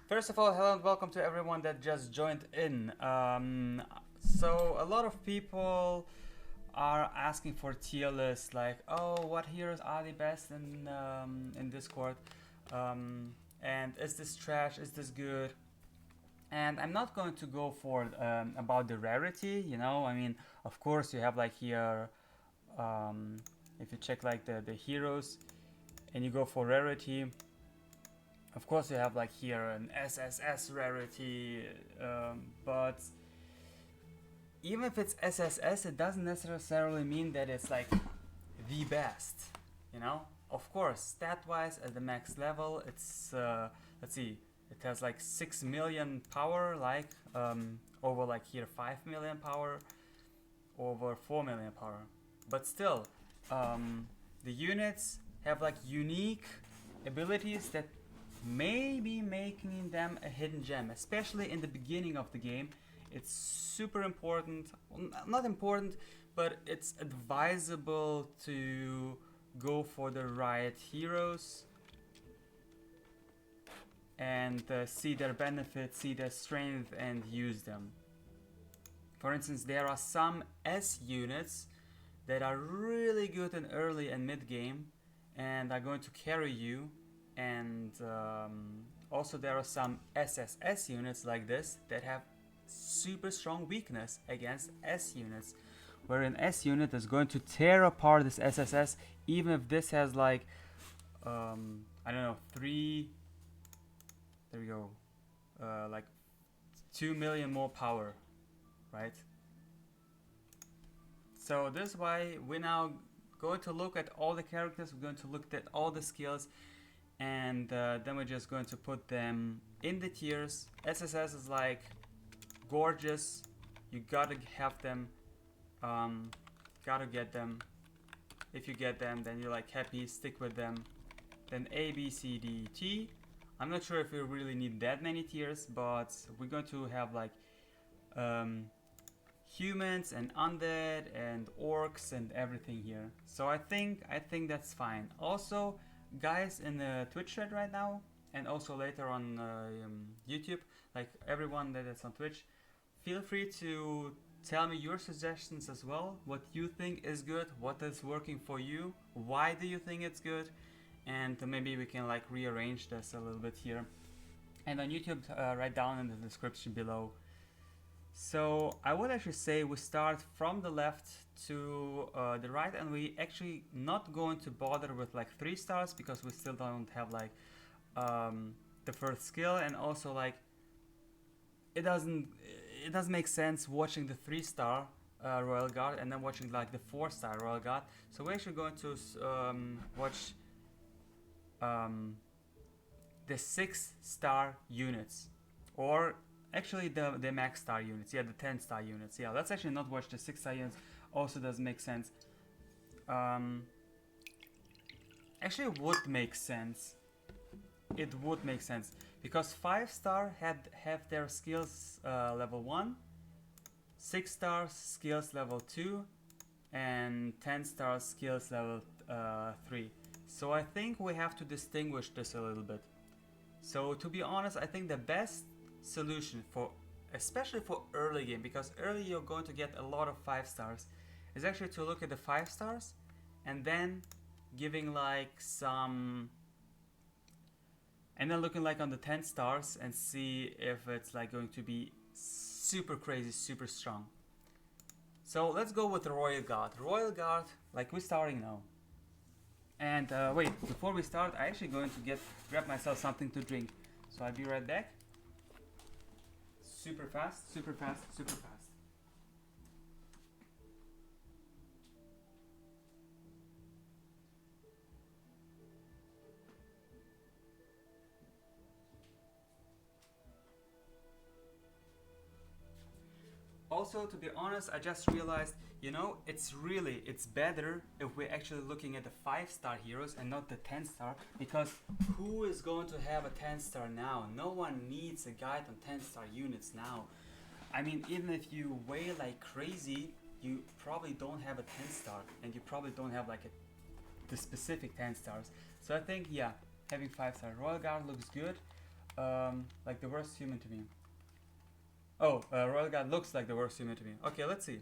First of all, hello and welcome to everyone that just joined in. So a lot of people are asking for tier lists, like, oh, what heroes are the best in Discord, and is this trash? Is this good? And I'm not going to go for about the rarity. I mean, of course, you have like here, if you check like the heroes, and you go for rarity. Of course, you have like here an SSS rarity, but even if it's SSS, it doesn't necessarily mean that it's like the best. Of course, stat-wise at the max level, it's let's see, it has like 6 million power, like over like here 5 million power, over 4 million power. But still, the units have like unique abilities that may be making them a hidden gem, especially in the beginning of the game. It's super important, well, not important, but it's advisable to go for the right heroes and see their benefits, see their strength, and use them. For instance, there are some S units that are really good in early and mid game and are going to carry you, and also there are some SSS units like this that have super strong weakness against S units, where an S unit is going to tear apart this SSS, even if this has like I don't know, there we go, like 2 million more power, right? So this is why we're now going to look at all the characters, we're going to look at all the skills, and then we're just going to put them in the tiers. SSS is like gorgeous, you gotta have them, gotta get them. If you get them, then you're like happy, stick with them. Then A, B, C, D, T. I'm not sure if we really need that many tiers, but we're going to have like humans and undead and orcs and everything here. So I think that's fine. Also, guys in the Twitch chat right now, and also later on YouTube, like everyone that is on Twitch, feel free to tell me your suggestions as well, what you think is good, what is working for you, why do you think it's good, and maybe we can like rearrange this a little bit here. And on YouTube, write down in the description below. So I would actually say we start from the left to the right, and we actually not going to bother with like 3 stars because we still don't have like the first skill, and also like it doesn't make sense watching the 3-star Royal Guard and then watching like the 4-star Royal Guard. So we're actually going to watch the 6-star units, or actually the max star units, yeah, the 10-star units. Yeah, let's actually not watch the 6-star units, also doesn't make sense. Actually it would make sense. It would make sense because 5-star have their skills level 1, 6-star skills level 2, and 10-star skills level 3. So I think we have to distinguish this a little bit. So to be honest, I think the best solution for, especially for early game, because early you're going to get a lot of 5-stars, is actually to look at the 5-stars and then giving like some, and then looking like on the 10 stars and see if it's like going to be super crazy, super strong. So let's go with the Royal Guard. Royal Guard, like we're starting now. And wait, before we start, I'm actually going to grab myself something to drink. So I'll be right back. Super fast, super fast, super fast. Also, to be honest, I just realized, it's better if we're actually looking at the 5-star heroes and not the 10-star, because who is going to have a 10-star now? No one needs a guide on 10-star units now. I mean, even if you weigh like crazy, you probably don't have a 10-star, and you probably don't have like the specific 10 stars. So I think, yeah, having 5-star Royal Guard looks good. like the worst human to me. Oh, Royal Guard looks like the worst human to me. Okay, let's see.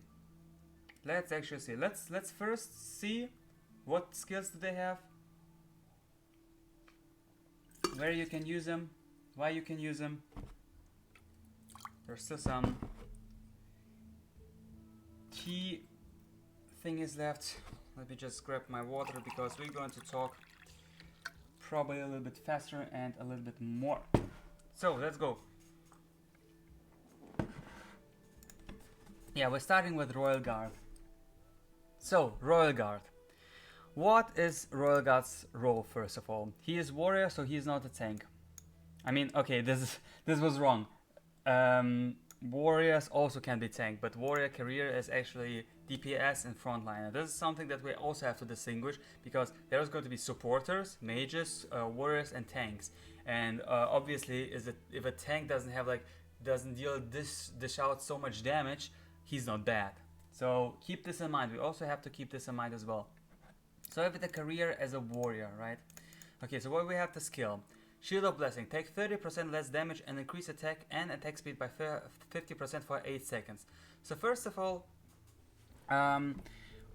Let's actually see. Let's first see what skills do they have, where you can use them, why you can use them. There's still some key thingies left. Let me just grab my water because we're going to talk probably a little bit faster and a little bit more. So let's go. Yeah, we're starting with Royal Guard. So, Royal Guard. What is Royal Guard's role, first of all? He is warrior, so he's not a tank. I mean, okay, this was wrong. Warriors also can be tank, but warrior career is actually DPS and frontliner. This is something that we also have to distinguish, because there's going to be supporters, mages, warriors, and tanks. And obviously, if a tank doesn't dish out so much damage, he's not bad. So keep this in mind. We also have to keep this in mind as well. So I have the career as a warrior, right? Okay, so what we have the skill. Shield of Blessing. Take 30% less damage and increase attack and attack speed by 50% for 8 seconds. So first of all,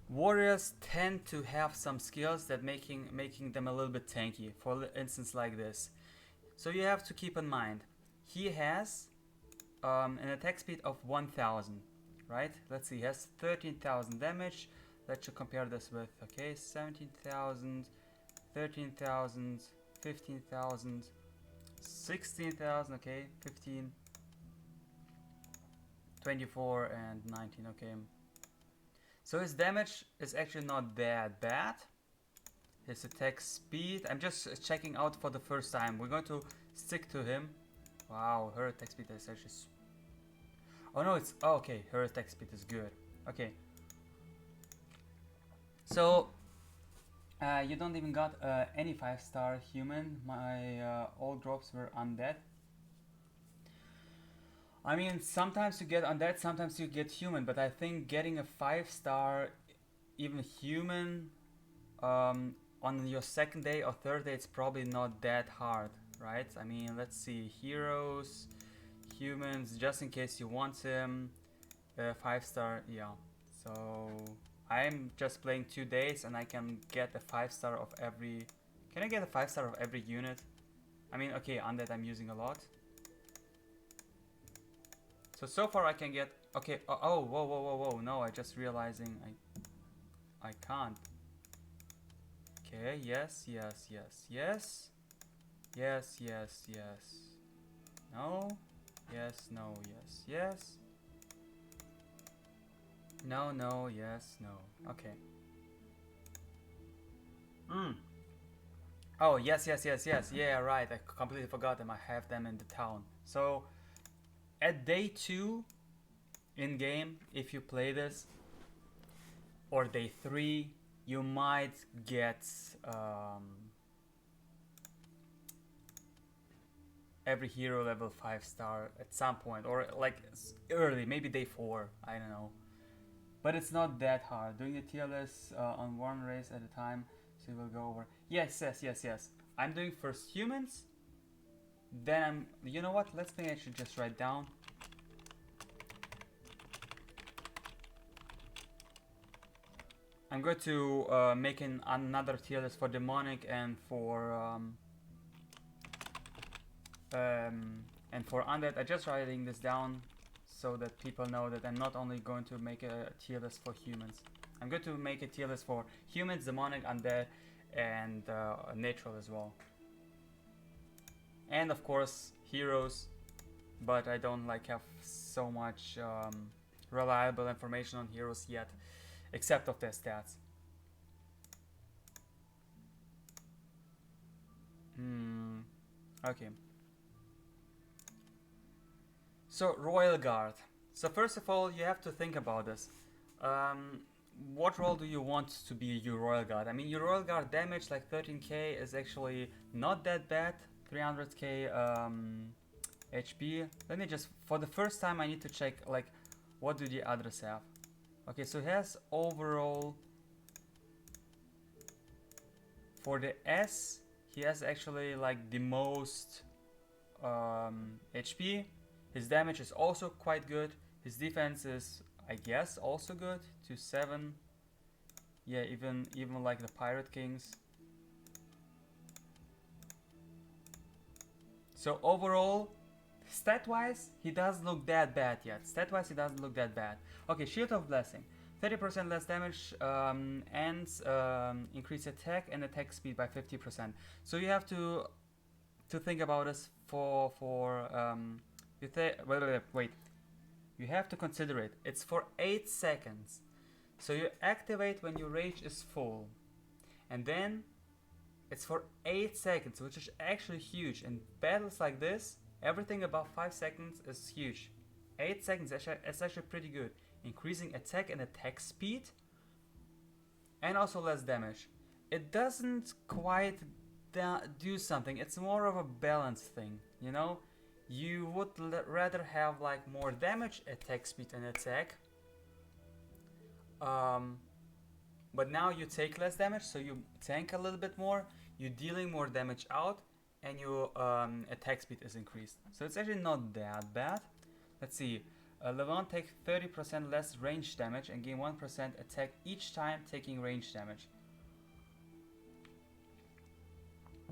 warriors tend to have some skills that making them a little bit tanky. For instance, like this. So you have to keep in mind, he has an attack speed of 1000. Right? Let's see, he has 13,000 damage. Let's compare this with, okay, 17,000, 13,000, 15,000, 16,000, okay, 15, 24, and 19, okay. So his damage is actually not that bad. His attack speed, I'm just checking out for the first time. We're going to stick to him. Wow, her attack speed is actually... Oh no, it's... Oh, okay, her attack speed is good. Okay. So, you don't even got any 5-star human. My all drops were undead. I mean, sometimes you get undead, sometimes you get human, but I think getting a 5-star, even human, on your second day or third day, it's probably not that hard, right? I mean, let's see, heroes... humans, just in case you want him, 5-star, yeah. So I'm just playing 2 days and I can get a 5-star of every... Can I get a 5-star of every unit? I mean, okay, undead I'm using a lot. So far I can get... Okay, oh, whoa, no, I just realizing I can't. Okay, yes. No. Yes, no, yes. No, yes, no. Okay. Oh, yes. Yeah, right. I completely forgot them. I have them in the town. So, at day 2 in game, if you play this, or day 3, you might get every hero level 5-star at some point, or like early, maybe day 4, I don't know. But it's not that hard. Doing the tier list on one race at a time, so we'll go over. Yes. I'm doing first humans, then I'm, you know what, let's me actually just write down. I'm going to make another tier list for demonic and for undead. I'm just writing this down so that people know that I'm not only going to make a tier list for humans. I'm going to make a tier list for humans, demonic, undead, and natural as well. And of course heroes, but I don't have so much reliable information on heroes yet, except of their stats. Okay. So, Royal Guard. So first of all, you have to think about this. What role do you want to be your Royal Guard? I mean, your Royal Guard damage, like 13k, is actually not that bad. 300k HP. Let me just, for the first time, I need to check, like, what do the others have? Okay, so he has overall, for the S, he has actually, like, the most HP. His damage is also quite good. His defense is, I guess, also good. 2-7. Yeah, even like the Pirate Kings. So overall, stat-wise, he doesn't look that bad yet. Stat-wise, he doesn't look that bad. Okay, Shield of Blessing. 30% less damage and increase attack and attack speed by 50%. So you have to think about this wait. You have to consider it. It's for 8 seconds. So you activate when your rage is full. And then it's for 8 seconds, which is actually huge. In battles like this, everything above 5 seconds is huge. 8 seconds is actually pretty good. Increasing attack and attack speed. And also less damage. It doesn't quite do something. It's more of a balance thing, you know? You would rather have like more damage, attack speed and attack. But now you take less damage, so you tank a little bit more. You're dealing more damage out, and your attack speed is increased. So it's actually not that bad. Let's see. Levant takes 30% less range damage and gain 1% attack each time taking range damage.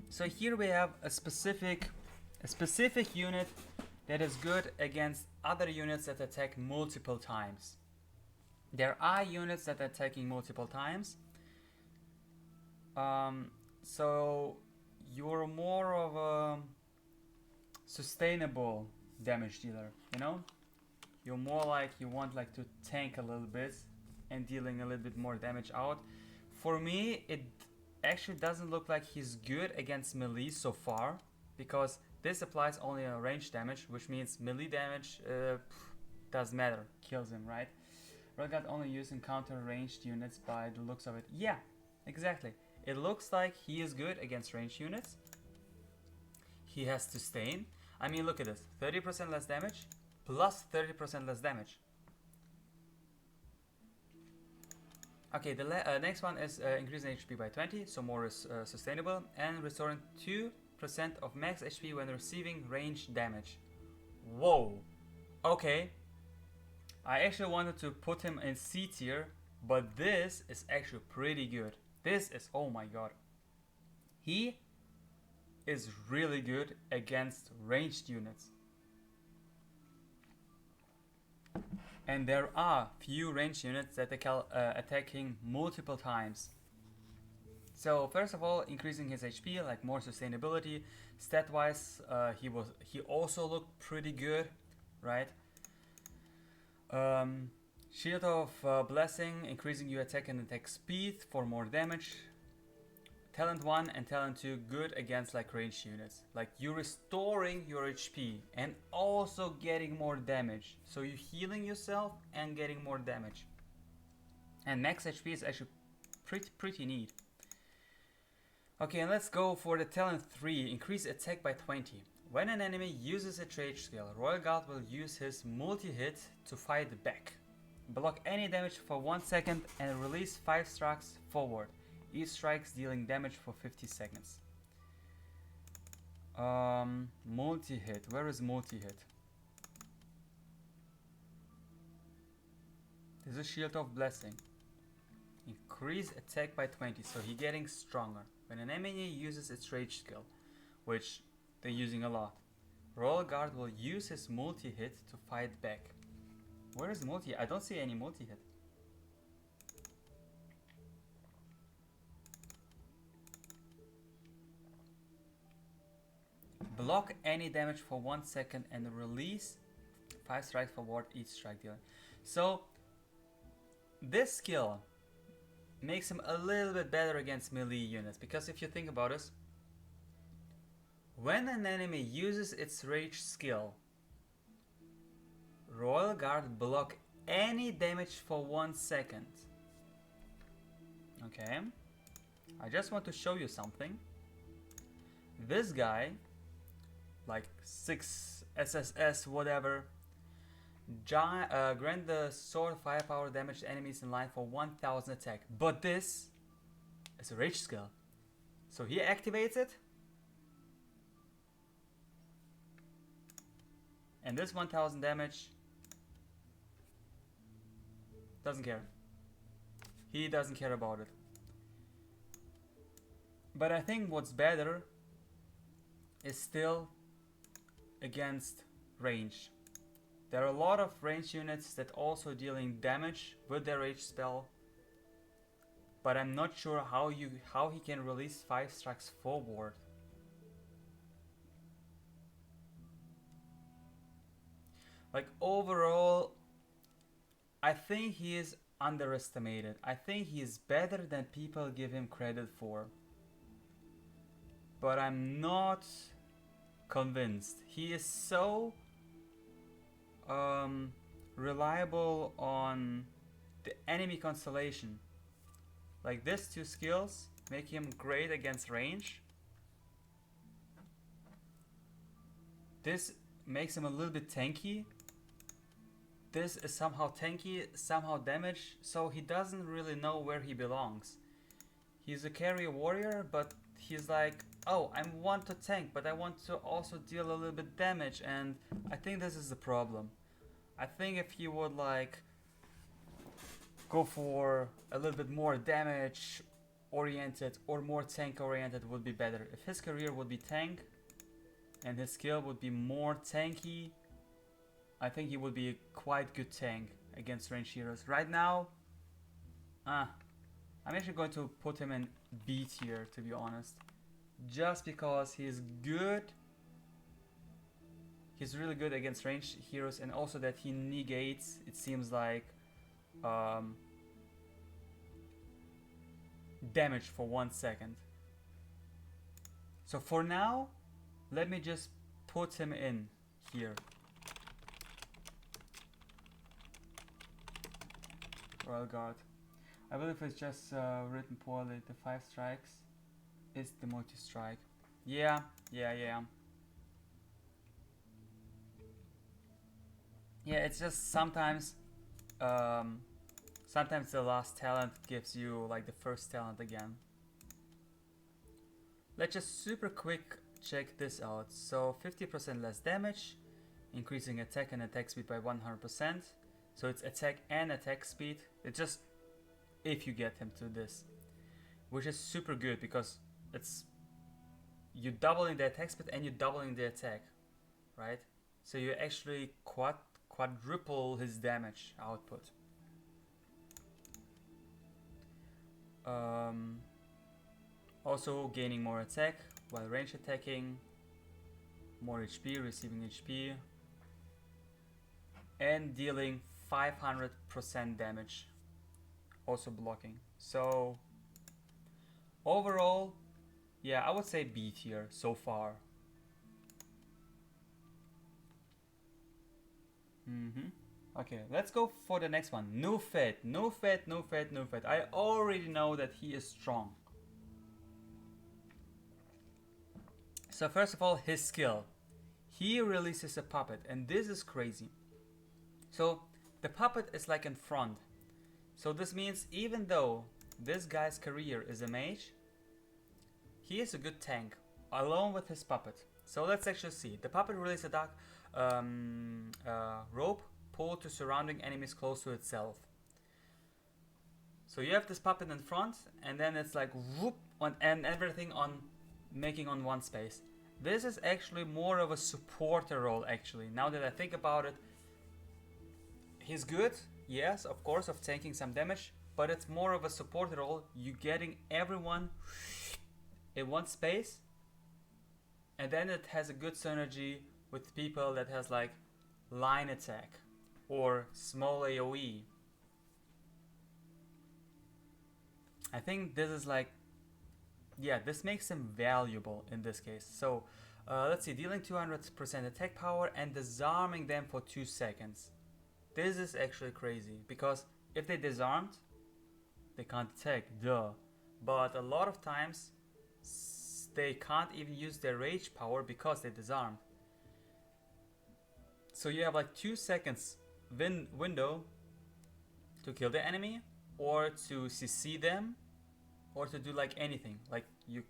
So here we have a specific unit that is good against other units that attack multiple times. There are units that are attacking multiple times. So you're more of a sustainable damage dealer, you know? You're more like you want like to tank a little bit and dealing a little bit more damage out. For me, it actually doesn't look like he's good against melee so far, because this applies only on range damage, which means melee damage doesn't matter, kills him, right? Rogat only used in counter ranged units by the looks of it. Yeah, exactly. It looks like he is good against ranged units. He has sustain. I mean, look at this. 30% less damage plus 30% less damage. Okay, the next one is increasing HP by 20, so more is sustainable, and restoring 2% of max HP when receiving ranged damage. Whoa. Okay. I actually wanted to put him in C tier, but this is actually pretty good. This is, oh my god. He is really good against ranged units. And there are few ranged units that are attacking multiple times. So first of all, increasing his HP, like more sustainability. Stat wise, he also looked pretty good, right? Shield of Blessing, increasing your attack and attack speed for more damage. Talent 1 and Talent 2, good against like ranged units. Like you're restoring your HP and also getting more damage. So you're healing yourself and getting more damage. And max HP is actually pretty neat. Okay, and let's go for the Talent 3, increase attack by 20. When an enemy uses a rage skill, Royal Guard will use his multi-hit to fight back. Block any damage for 1 second and release 5 strikes forward. Each strikes dealing damage for 50 seconds. Multi-hit. Where is multi-hit? This is Shield of Blessing. Increase attack by 20, so he's getting stronger. When an enemy uses its rage skill, which they're using a lot, Royal Guard will use his multi-hit to fight back. Where is multi? I don't see any multi-hit. Block any damage for 1 second and release 5 strikes forward each strike dealer. So this skill makes him a little bit better against melee units, because if you think about this, when an enemy uses its rage skill, Royal Guard block any damage for 1 second. Okay, I just want to show you something. This guy, like 6 SSS whatever, grant the sword firepower damage to enemies in line for 1000 attack. But this is a rage skill, so he activates it. And this 1000 damage, doesn't care. He doesn't care about it. But I think what's better is still against range. There are a lot of range units that also dealing damage with their rage spell, but I'm not sure how he can release 5 strikes forward. Like overall, I think he is underestimated. I think he is better than people give him credit for. But I'm not convinced. He is so reliable on the enemy constellation. Like these 2 skills make him great against range. This makes him a little bit tanky. This is somehow tanky, somehow damage, so he doesn't really know where he belongs. He's a carrier warrior, but he's like, oh, I want to tank, but I want to also deal a little bit damage, and I think this is the problem. I think if he would like go for a little bit more damage oriented or more tank oriented would be better. If his career would be tank and his skill would be more tanky, I think he would be a quite good tank against range heroes. Right now, I'm actually going to put him in B tier, to be honest. Just because he's good. He's really good against range heroes, and also that he negates, it seems like, damage for 1 second. So for now, let me just put him in here. Royal Guard. I believe it's just written poorly. The 5 strikes is the multi-strike. Yeah. Yeah, it's just sometimes sometimes the last talent gives you like the first talent again. Let's just super quick check this out. So 50% less damage, increasing attack and attack speed by 100%. So it's attack and attack speed. It's just if you get him to this, which is super good because it's you doubling the attack speed and you doubling the attack, right? So you actually quadruple his damage output. Also gaining more attack while range attacking, more HP, receiving HP, and dealing 500% damage, also blocking. So overall, yeah, I would say B tier so far. Okay, let's go for the next one. Newfed. I already know that he is strong. So first of all, his skill. He releases a puppet, and this is crazy. So the puppet is like in front. So this means even though this guy's career is a mage, he is a good tank along with his puppet. So let's actually see. The puppet releases a dark rope pulled to surrounding enemies close to itself. So you have this puppet in front, and then it's like whoop on, and everything on making on one space. This is actually more of a supporter role actually. Now that I think about it, he's good, yes, of course, of tanking some damage, but it's more of a supporter role. You getting everyone in one space, and then it has a good synergy with people that has like line attack or small AoE. I think this is like, yeah, this makes him valuable in this case. So let's see, dealing 200% attack power and disarming them for 2 seconds. This is actually crazy because if they disarmed, they can't attack, duh. But a lot of times they can't even use their rage power because they disarmed. So you have like 2 seconds window to kill the enemy, or to CC them, or to do like anything. Like you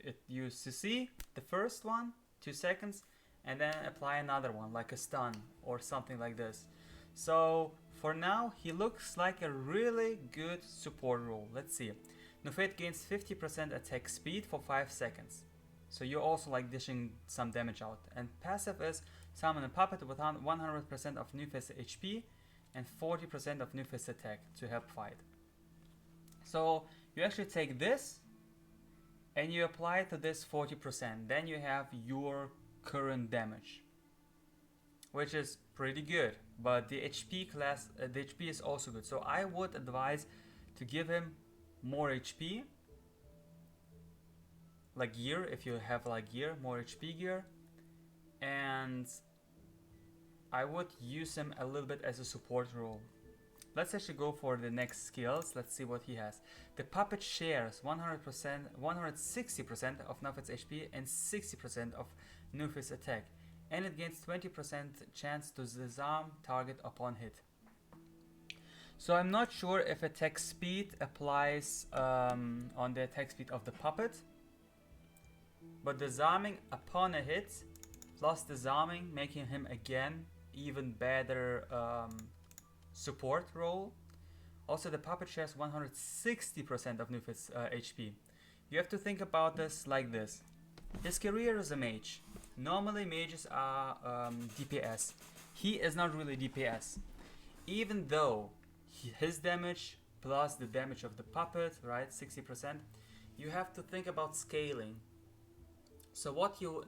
CC the first one, 2 seconds, and then apply another one like a stun or something like this. So for now he looks like a really good support role. Let's see. Newfed gains 50% attack speed for 5 seconds. So you're also like dishing some damage out. And passive is summon a puppet with 100% of Newfed's HP and 40% of Newfed's attack to help fight. So you actually take this and you apply it to this 40%. Then you have your current damage, which is pretty good. But the HP class, the HP is also good. So I would advise to give him more HP, like gear, if you have like gear, more HP gear, and I would use him a little bit as a support role. Let's actually go for the next skills. Let's see what he has. The puppet shares 100%, 160% of Newfed's HP and 60% of Newfed's attack, and it gains 20% chance to disarm target upon hit. So I'm not sure if attack speed applies on the attack speed of the puppet, but disarming upon a hit plus disarming, making him again even better support role. Also the puppet shares 160% of Newfed's HP. You have to think about this like this. His career is a mage. Normally mages are DPS. He is not really DPS. Even though his damage plus the damage of the puppet, right, 60%, you have to think about scaling. So what you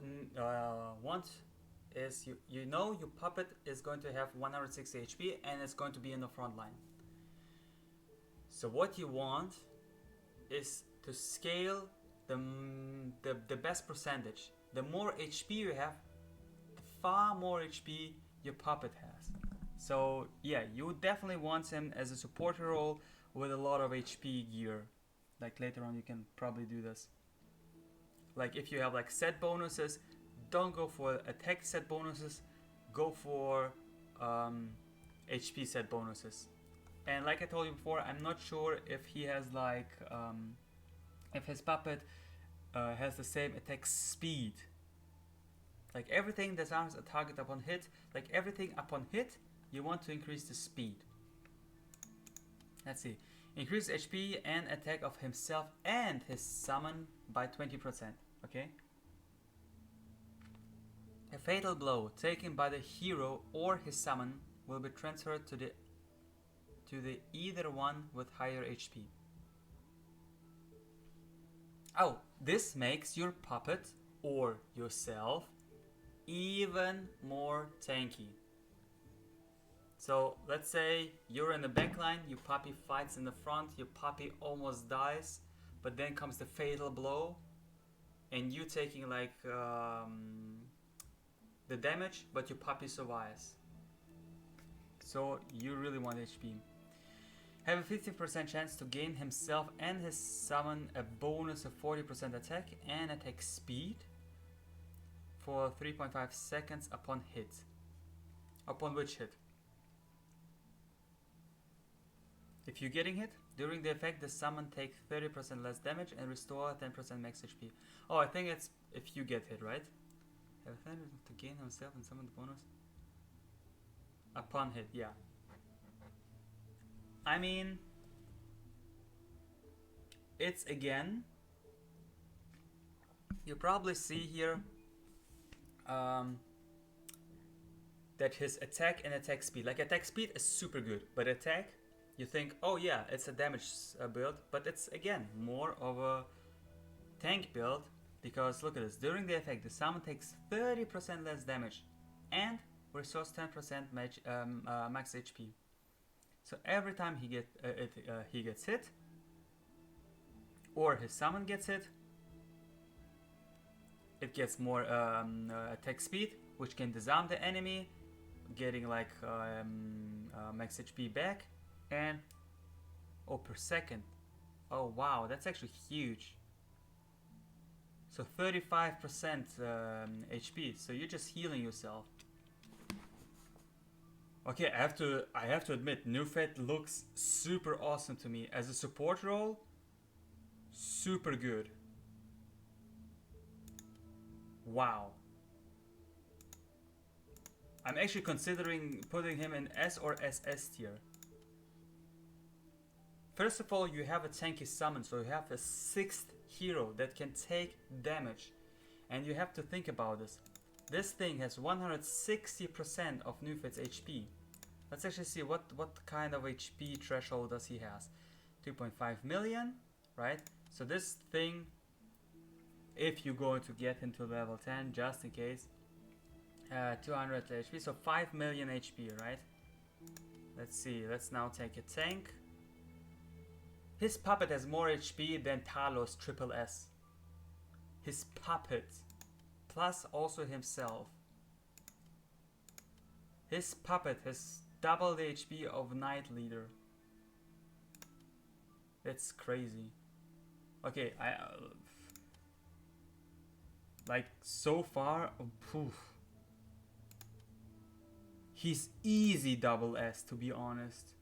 want is, you know your puppet is going to have 160 HP and it's going to be in the front line. So what you want is to scale the best percentage. The more HP you have, the far more HP your puppet has. So yeah, you definitely want him as a support role with a lot of HP gear. Like later on you can probably do this. Like if you have like set bonuses, don't go for attack set bonuses, go for HP set bonuses. And like I told you before, I'm not sure if he has like if his puppet has the same attack speed. Like everything disarms a target upon hit, like everything upon hit, you want to increase the speed. Let's see. Increase HP and attack of himself and his summon by 20%. Okay? A fatal blow taken by the hero or his summon will be transferred to the either one with higher HP. Oh, this makes your puppet or yourself even more tanky. So let's say you're in the back line, your puppy fights in the front, your puppy almost dies, but then comes the fatal blow and you taking like the damage, but your puppy survives. So you really want HP. Have a 50% chance to gain himself and his summon a bonus of 40% attack and attack speed for 3.5 seconds upon hit. Upon which hit? If you're getting hit, during the effect the summon takes 30% less damage and restore 10% max HP. Oh, I think it's if you get hit, right? Have a chance to gain himself and summon the bonus upon hit, yeah. I mean, it's again, you probably see here that his attack and attack speed, like attack speed is super good, but attack, you think, oh yeah, it's a damage build, but it's again more of a tank build, because look at this, during the effect the summon takes 30% less damage and restores 10% max HP. So every time he gets hit, or his summon gets hit, it gets more attack speed, which can disarm the enemy, getting like max HP back, and per second. Oh wow, that's actually huge. So 35% HP. So you're just healing yourself. Okay, I have to admit, Newfed looks super awesome to me as a support role. Super good. Wow. I'm actually considering putting him in S or SS tier. First of all, you have a tanky summon, so you have a 6th hero that can take damage. And you have to think about this. This thing has 160% of Newfed's HP. Let's actually see what kind of HP threshold does he has. 2.5 million, right? So this thing, if you're going to get into level 10, just in case, 200 HP, so 5 million HP, right? Let's see, let's now take a tank. His puppet has more HP than Talos Triple S. His puppet, plus also himself. His puppet has double the HP of Knight Leader. That's crazy. Okay, like so far, poof. He's easy double S, to be honest.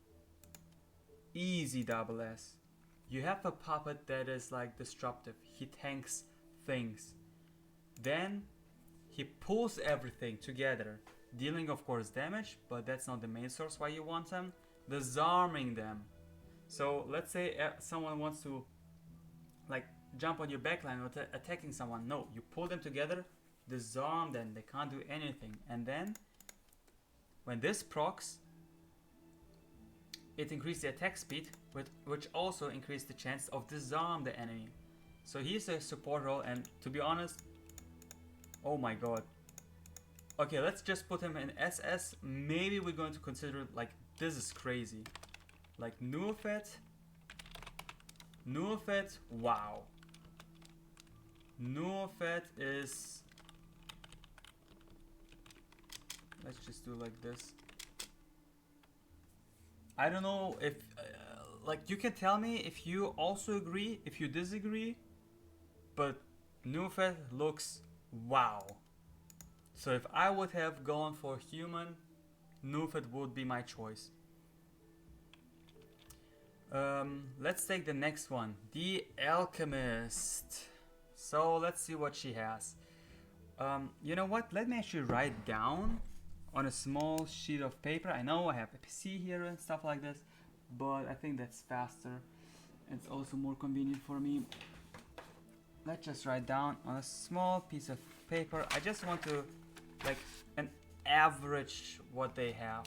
Easy double S. You have a puppet that is like disruptive. He tanks things. Then he pulls everything together, dealing of course damage, but that's not the main source why you want him. Disarming them. So let's say someone wants to like jump on your backline or attacking someone. No, you pull them together, disarm them, they can't do anything. And then when this procs, it increases the attack speed, which also increases the chance of disarm the enemy. So he's a support role, and to be honest, oh my god. Okay, let's just put him in SS. Maybe we're going to consider, like, this is crazy. Like Newfed, wow. Newfed is, let's just do like this. I don't know if, like, you can tell me if you also agree, if you disagree, but Newfed looks wow. So if I would have gone for human, Newfed would be my choice. Let's take the next one, the Alchemist. So let's see what she has. You know what? Let me actually write down on a small sheet of paper. I know I have a PC here and stuff like this, but I think that's faster. It's also more convenient for me. Let's just write down on a small piece of paper. I just want to, like, an average what they have.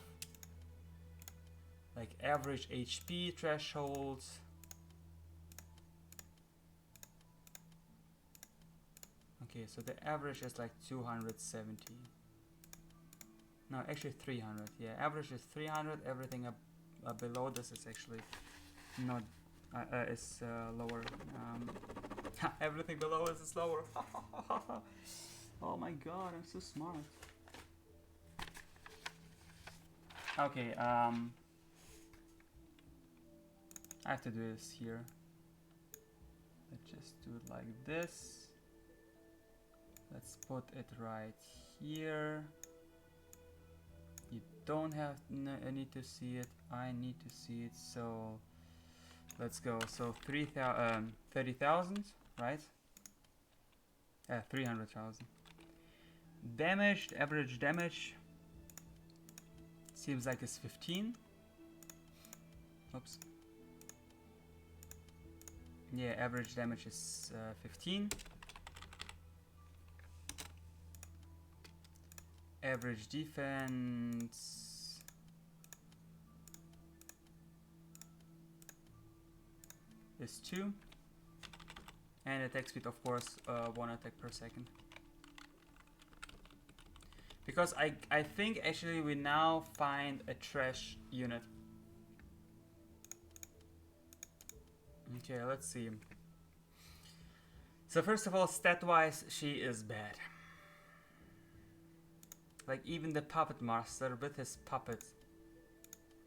Like average HP thresholds. Okay, so the average is like 270. No, actually 300. Yeah, average is 300. Everything below this is actually not is lower. Everything below us is lower. Oh my god, I'm so smart. Okay, I have to do this here. Let's just do it like this. Let's put it right here. You don't have I need to see it. I need to see it. So let's go. So 30,000, right? 300,000. Damage, average damage seems like it's 15. Oops. Yeah, average damage is 15. Average defense is 2. And attack speed, of course, 1 attack per second. Because I think actually we now find a trash unit. Okay, let's see. So first of all, stat-wise, she is bad. Like even the puppet master with his puppet.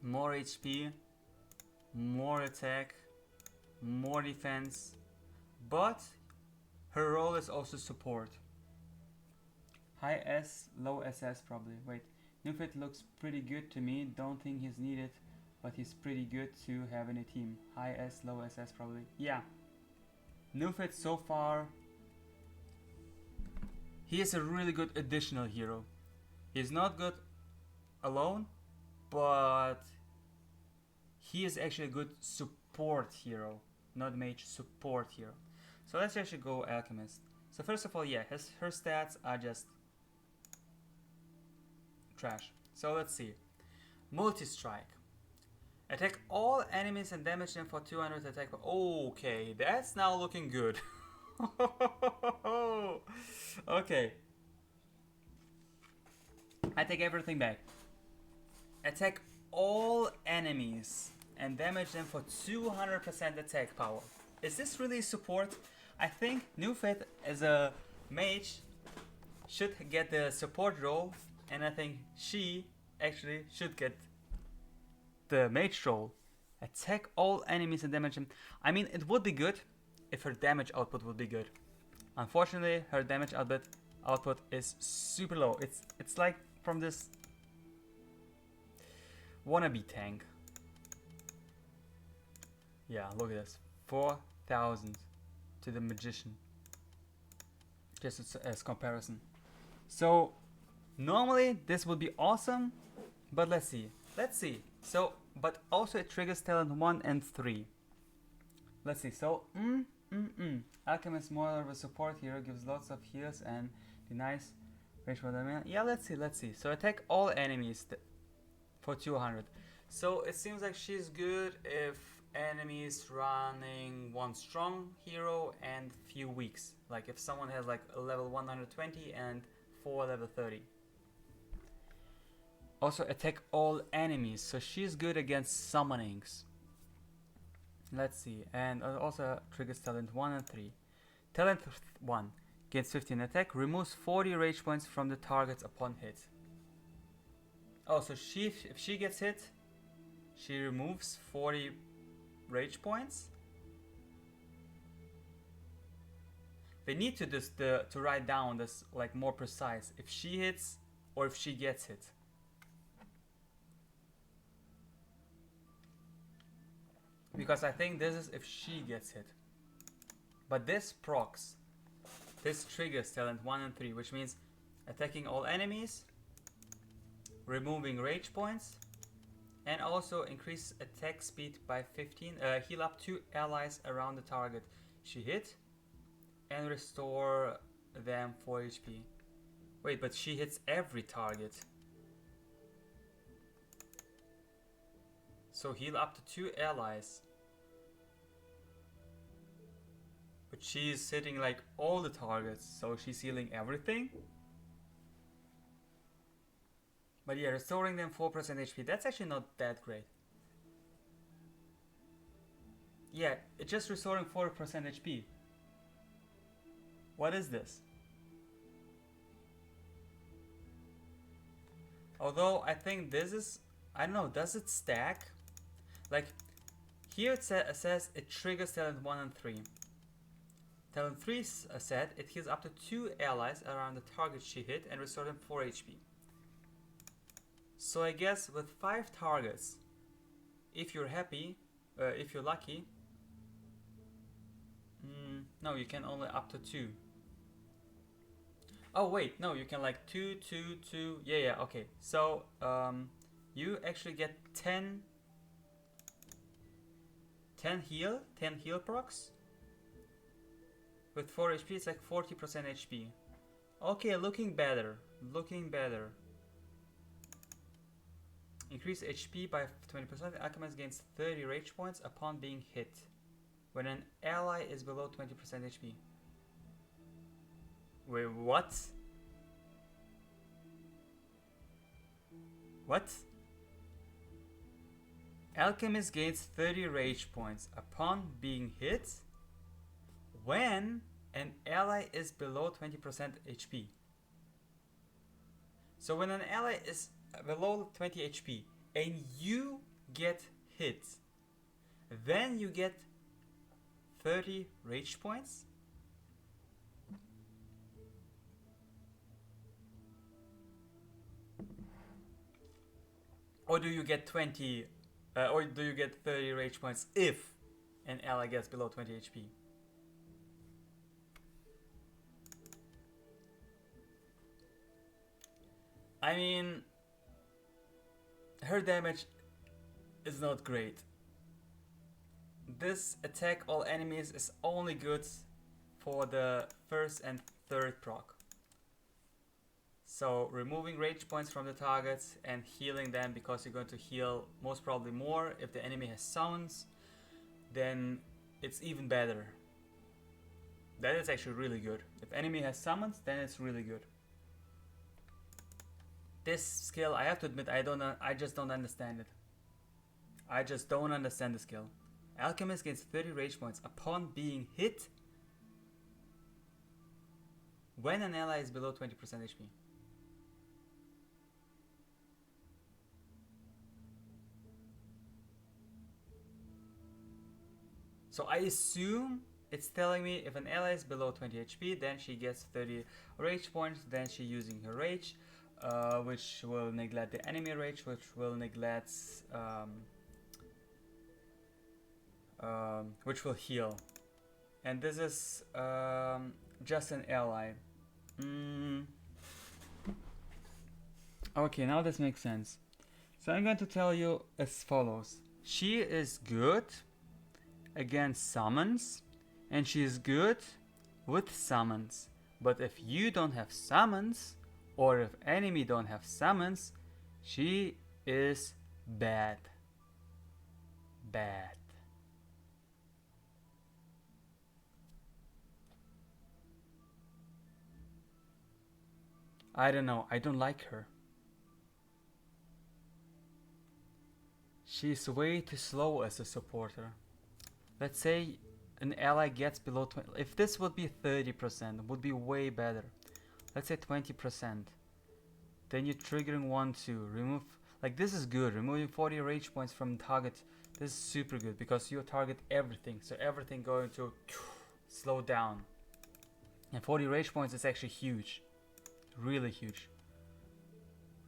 More HP, more attack, more defense. But her role is also support. High S, low SS probably. Wait, Newfed looks pretty good to me. Don't think he's needed, but he's pretty good to have in a team. High S, low SS probably. Yeah. Newfed so far, he is a really good additional hero. He's not good alone, but he is actually a good support hero, not mage, support hero. So let's actually go Alchemist. So first of all, yeah, her stats are just trash. So let's see. Multi-strike. Attack all enemies and damage them for 200 attack. Okay, that's now looking good. Okay. I take everything back. Attack all enemies and damage them for 200% attack power. Is this really support? I think Newfed as a mage should get the support role, and I think she actually should get the mage role. Attack all enemies and damage them. I mean, it would be good if her damage output would be good. Unfortunately, her damage output is super low. It's like from this wannabe tank. Yeah, look at this. 4,000 to the magician. Just as comparison. So normally this would be awesome, but let's see. So, but also it triggers talent 1 and 3. Let's see. So, Alchemist more of a support hero, gives lots of heals and denies range for the. Yeah, let's see. So attack all enemies for 200. So it seems like she's good if enemies running one strong hero and few weaks. Like if someone has like a level 120 and 4 level 30. Also attack all enemies. So she's good against summonings. Let's see. And also triggers talent 1 and 3. Talent 1 gains 15 attack, removes 40 rage points from the targets upon hit. Oh, so if she gets hit, she removes 40 rage points. They need to to write down this like more precise. If she hits or if she gets hit. Because I think this is if she gets hit. But this procs. This triggers talent 1 and 3, which means attacking all enemies, removing rage points, and also increase attack speed by 15. Heal up 2 allies around the target she hit, and restore them 4 HP. Wait, but she hits every target. So heal up to 2 allies. But she's hitting like all the targets, so she's healing everything. But yeah, restoring them 4% HP, that's actually not that great. Yeah, it's just restoring 4% HP. What is this? Although I think this is, I don't know, does it stack? Like, here it says it triggers talent 1 and 3. Talent 3 said it heals up to 2 allies around the target she hit and restore them 4 HP. So I guess with 5 targets, if you're happy, if you're lucky, no, you can only up to 2. Oh wait, no, you can like 2, 2, 2, yeah, okay. So you actually get 10 heal procs. With 4 HP, it's like 40% HP. Okay, looking better. Increase HP by 20%. Alchemist gains 30 rage points upon being hit when an ally is below 20% HP. Wait, what? What? Alchemist gains 30 rage points upon being hit when an ally is below 20% HP. So when an ally is below 20 HP and you get hit, then you get 30 rage points? Or do you get 20 or do you get 30 rage points if an ally gets below 20 HP? I mean, her damage is not great. This attack all enemies is only good for the first and third proc. So removing rage points from the targets and healing them, because you're going to heal most probably more if the enemy has summons, then it's even better. That is actually really good. If enemy has summons, then it's really good. This skill, I have to admit, I just don't understand it. I just don't understand the skill. Alchemist gains 30 rage points upon being hit when an ally is below 20% HP. So I assume it's telling me if an ally is below 20 HP, then she gets 30 rage points, then she's using her rage, which will neglect the enemy rage, which will neglect, which will heal. And this is just an ally. Okay, now this makes sense. So I'm going to tell you as follows. She is good against summons, and she is good with summons. But if you don't have summons, or if enemy don't have summons, she is bad. Bad. I don't know, I don't like her. She's way too slow as a supporter. Let's say an ally gets below 20. If this would be 30%, would be way better. Let's say 20%. Then you're triggering 1-2. Remove, like this is good. Removing 40 rage points from target. This is super good because you target everything. So everything going to slow down. And 40 rage points is actually huge. Really huge.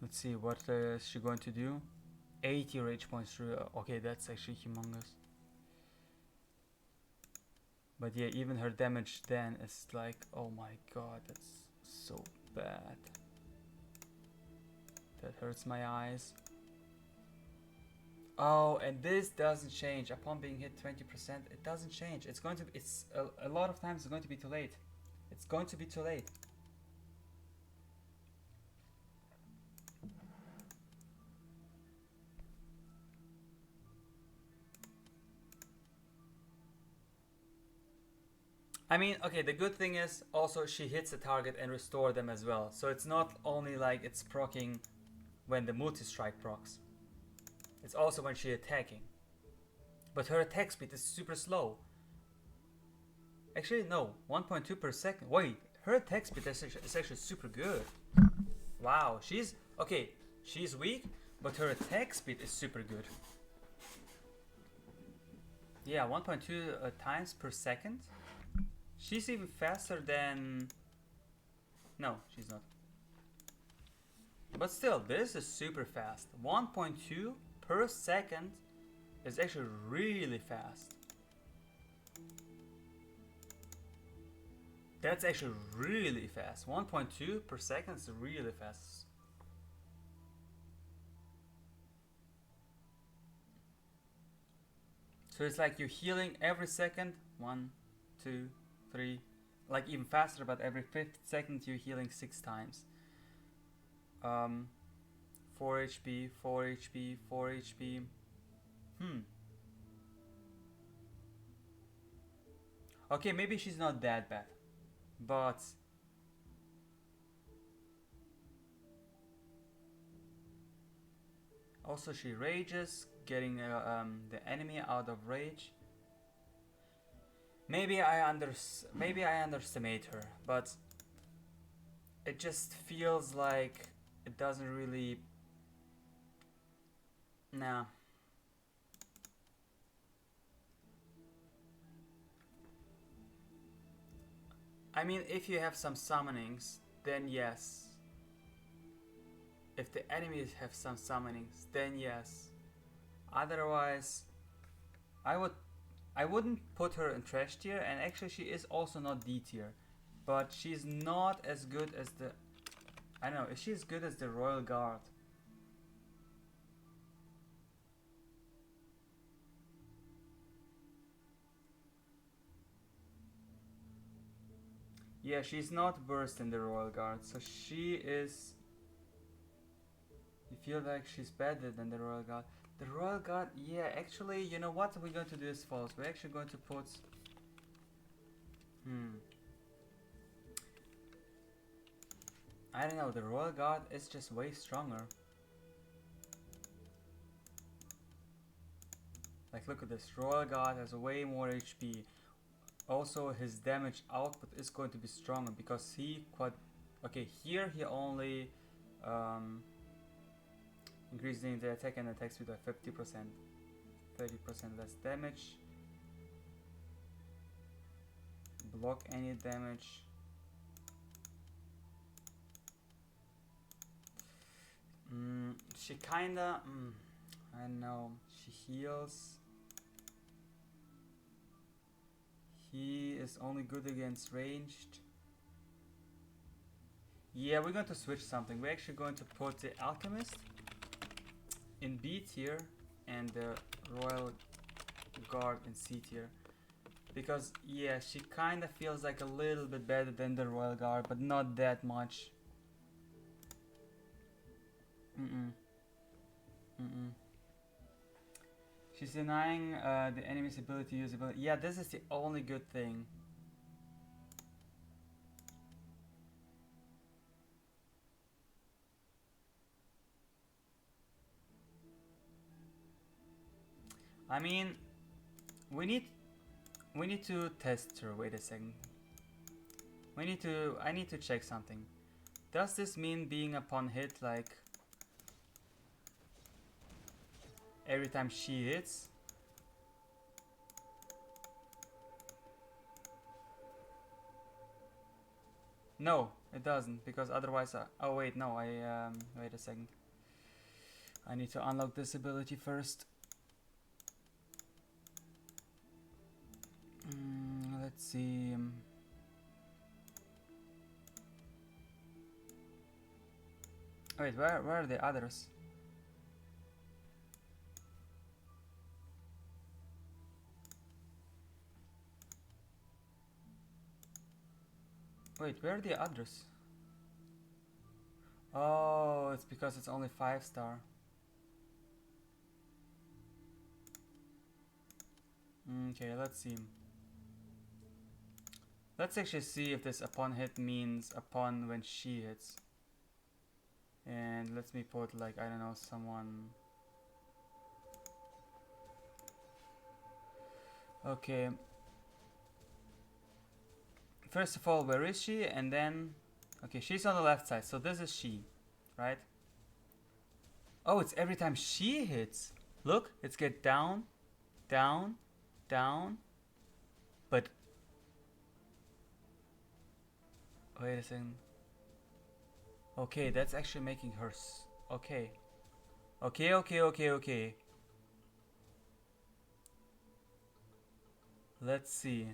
Let's see, what is she going to do? 80 rage points. Okay, that's actually humongous. But yeah, even her damage then is like, oh my god, that's so bad. That hurts my eyes. Oh, and this doesn't change. Upon being hit 20%, it doesn't change. It's going to be, it's a lot of times it's going to be too late. It's going to be too late. I mean, okay, the good thing is also she hits the target and restore them as well. So it's not only like it's proccing when the multi-strike procs. It's also when she's attacking. But her attack speed is super slow. Actually, no, 1.2 per second. Wait, her attack speed is actually super good. Wow, she's, okay, she's weak, but her attack speed is super good. Yeah, 1.2 times per second. She's even faster than... No, she's not. But still, this is super fast. 1.2 per second is actually really fast. That's actually really fast. 1.2 per second is really fast. So it's like you're healing every second. 1, 2, 3, like even faster, but every 5th second you're healing 6 times. 4 HP, 4 HP, 4 HP. Okay, maybe she's not that bad, but also she rages, getting the enemy out of rage. Maybe I underestimate her, but it just feels like it doesn't really... Nah. I mean, if you have some summonings, then yes. If the enemies have some summonings, then yes. Otherwise, I wouldn't put her in trash tier, and actually she is also not D tier. But she's not as good as the... I don't know, is she as good as the Royal Guard? Yeah, she's not worse than the Royal Guard, so she is... You feel like she's better than the Royal Guard. The Royal Guard, yeah, actually, you know what we're going to do is false. We're actually going to put... I don't know, the Royal Guard is just way stronger. Like, look at this. Royal Guard has way more HP. Also, his damage output is going to be stronger because he quite... Okay, here he only increasing the attack and attack speed by 50%. 30% less damage. Block any damage. She kinda... I don't know. She heals. He is only good against ranged. Yeah, we're going to switch something. We're actually going to put the Alchemist in B tier and the Royal Guard in C tier. Because, yeah, she kinda feels like a little bit better than the Royal Guard, but not that much. She's denying the enemy's ability to use ability. Yeah, this is the only good thing. I mean, we need to test her. Wait a second. I need to check something. Does this mean being upon hit, like every time she hits? No, it doesn't, because otherwise oh wait, no, wait a second. I need to unlock this ability first. Let's see. Wait, where are the others? Wait, where are the others? Oh, it's because it's only 5-star. Okay, let's see. Let's actually see if this upon hit means upon when she hits. And let me put, like, I don't know, someone... Okay. First of all, where is she? And then... Okay, she's on the left side, so this is she, right? Oh, it's every time she hits. Look, it's get down, down, down. But... Wait a second. Okay, that's actually making her... Okay. Okay. Let's see.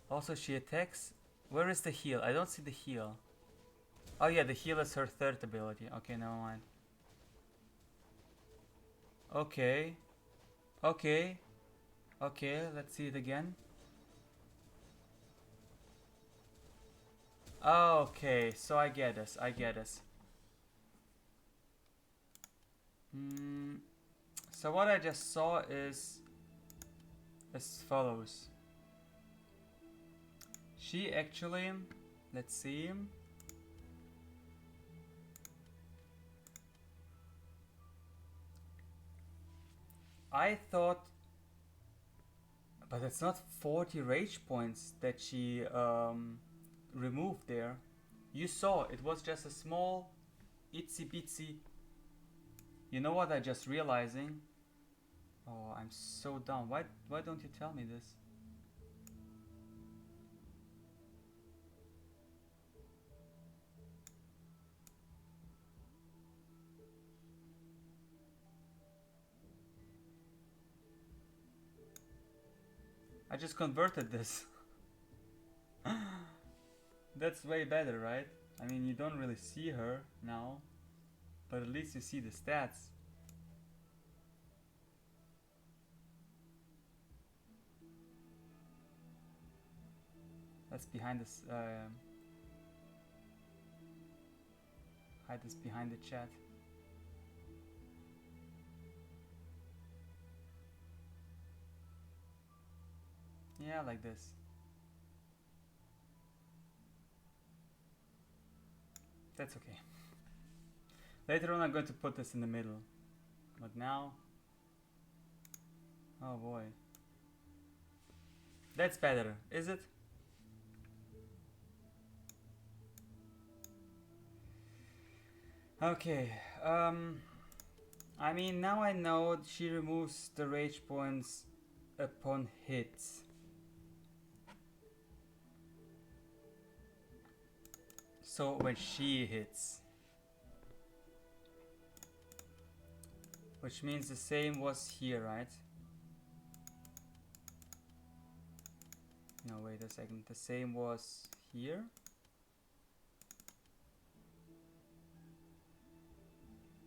Also, she attacks... Where is the heal? I don't see the heal. Oh yeah, the heal is her third ability. Okay, never mind. Okay. Let's see it again. Okay, so I get this. So what I just saw is as follows. She actually, let's see. I thought, but it's not 40 rage points that she removed there. You saw, it was just a small itsy bitsy. You know what I just realizing? Oh, I'm so dumb. Why don't you tell me this? I just converted this. That's way better, right? I mean, you don't really see her now, but at least you see the stats. That's behind this. Hide this behind the chat. Yeah, like this. That's okay. Later on I'm going to put this in the middle. But now... Oh boy. That's better, is it? Okay, I mean, now I know she removes the rage points upon hits. So when she hits. Which means the same was here, right? No, wait a second. The same was here?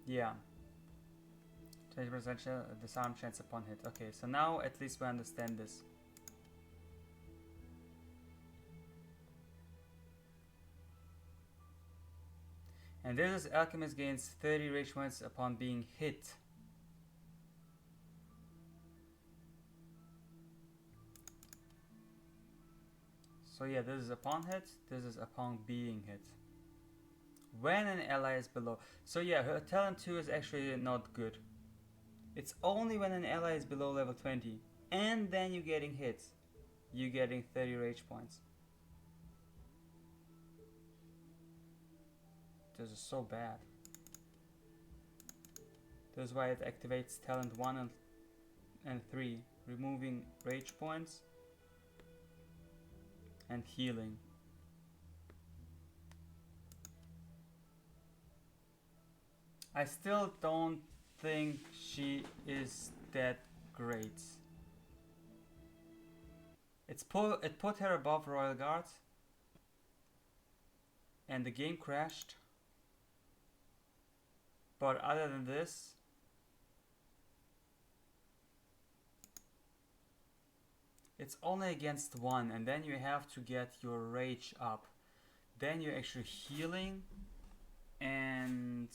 Yeah. 20% disarm chance upon hit. Okay, so now at least we understand this. And this is Alchemist gains 30 rage points upon being hit. So yeah, this is upon hit, this is upon being hit. When an ally is below. So yeah, her talent 2 is actually not good. It's only when an ally is below level 20 and then you're getting hit, you're getting 30 rage points. This is so bad. This is why it activates talent 1 and 3, removing rage points and healing. I still don't think she is that great. It put her above Royal Guard and the game crashed. But other than this, it's only against 1 and then you have to get your rage up. Then you're actually healing and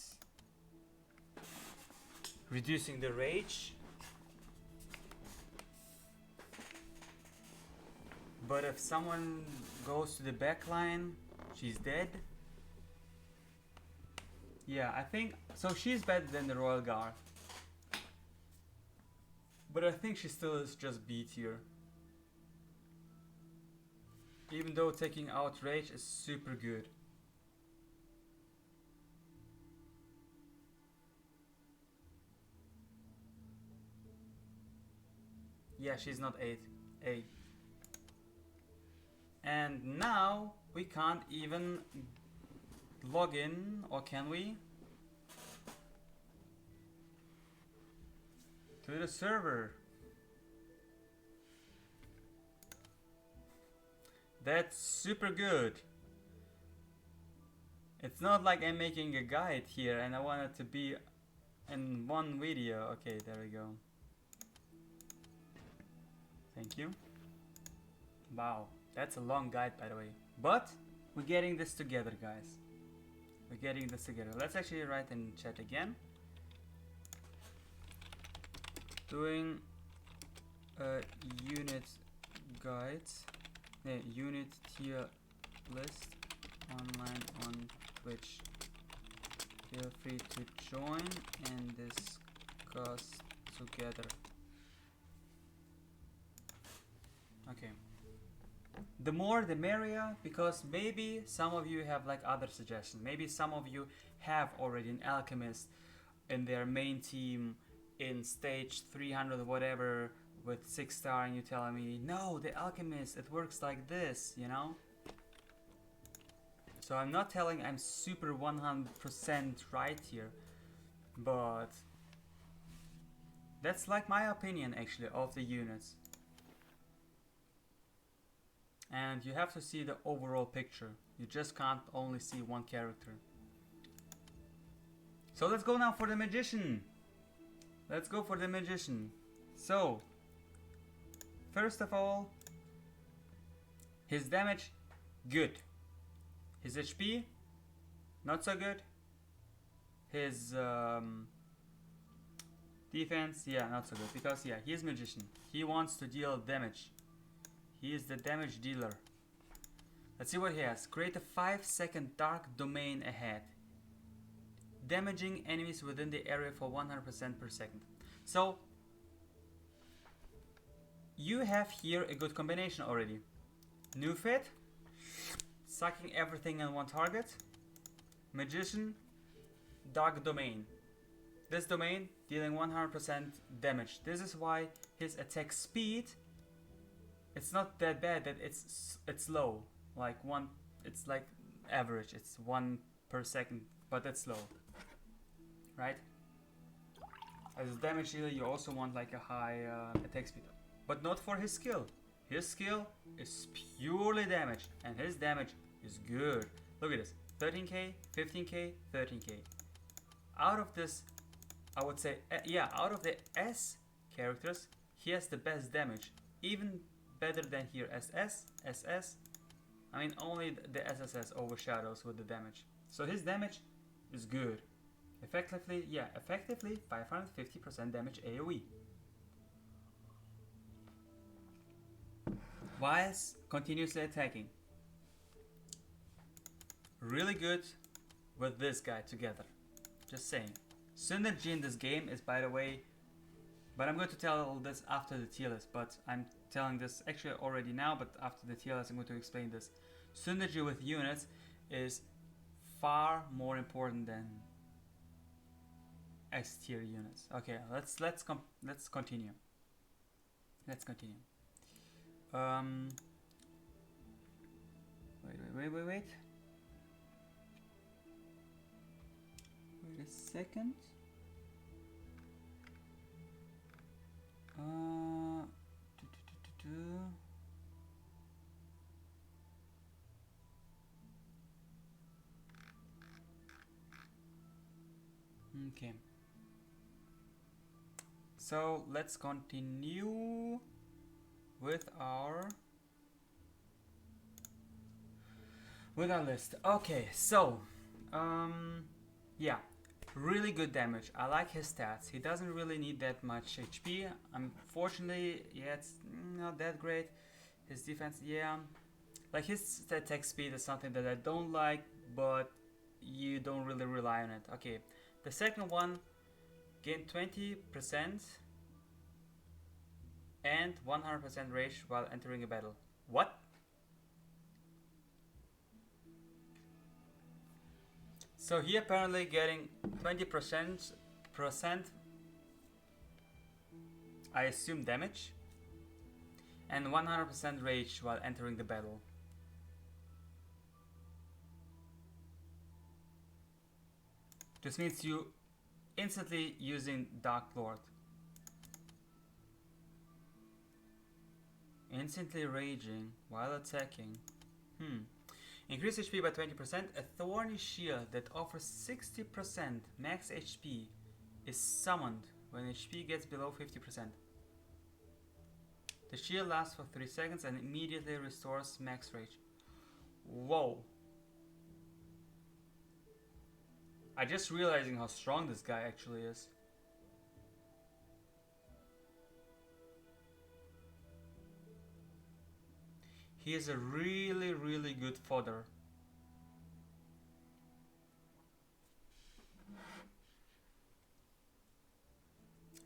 reducing the rage. But if someone goes to the back line, she's dead. Yeah, I think so. She's better than the Royal Guard, but I think she still is just B tier. Even though taking out rage is super good. Yeah, she's not 8. And now we can't even log in, or can we? To the server. That's super good. It's not like I'm making a guide here and I want it to be in one video. Okay, there we go. Thank you. Wow, that's a long guide, by the way. But we're getting this together, guys. We're getting this together. Let's actually write in chat again. Doing a unit guide, unit tier list online on Twitch. Feel free to join and discuss together. Okay. The more the merrier, because maybe some of you have like other suggestions. Maybe some of you have already an Alchemist in their main team in stage 300 or whatever with 6-star and you telling me, no, the Alchemist, it works like this, you know? So I'm not telling I'm super 100% right here, but that's like my opinion actually of the units. And you have to see the overall picture. You just can't only see one character. So let's go now for the Magician. Let's go for the Magician. So, first of all, his damage good. His HP, not so good. His defense, yeah, not so good. Because, yeah, he is magician. He wants to deal damage. He is the damage dealer. Let's see what he has. Create a 5-second dark domain ahead, damaging enemies within the area for 100% per second. So, you have here a good combination already. Newfed, sucking everything in one target. Magician, dark domain. This domain dealing 100% damage. This is why his attack speed, it's not that bad that it's low. Like it's like average. It's 1 per second, but it's slow, right? As a damage dealer, you also want like a high attack speed, but not for his skill. His skill is purely damage, and his damage is good. Look at this: 13k, 15k, 13k. Out of this, I would say, yeah, out of the S characters, he has the best damage, even better than here SS, SS. I mean, only the SSS overshadows with the damage. So his damage is good. Effectively, yeah, effectively 550% damage AoE. Whilst continuously attacking. Really good with this guy together. Just saying. Synergy in this game is, by the way, but I'm going to tell all this after the tier list, but I'm telling this actually already now, but after the tier list I'm going to explain this. Synergy with units is far more important than S tier units. Okay, let's continue. Let's continue. Wait. Wait a second. Okay. So let's continue with our list. Okay, so yeah, really good damage. I like his stats. He doesn't really need that much HP. Unfortunately, yeah, it's not that great. His defense, yeah, like his attack speed is something that I don't like, but you don't really rely on it. Okay, the second one, gain 20% and 100% rage while entering a battle. What? So he apparently getting 20% I assume damage and 100% rage while entering the battle. This means you instantly using Dark Lord. Instantly raging while attacking. Increase HP by 20%. A thorny shield that offers 60% max HP is summoned when HP gets below 50%. The shield lasts for 3 seconds and immediately restores max rage. Whoa. I just realizing how strong this guy actually is. He is a really, really good fodder.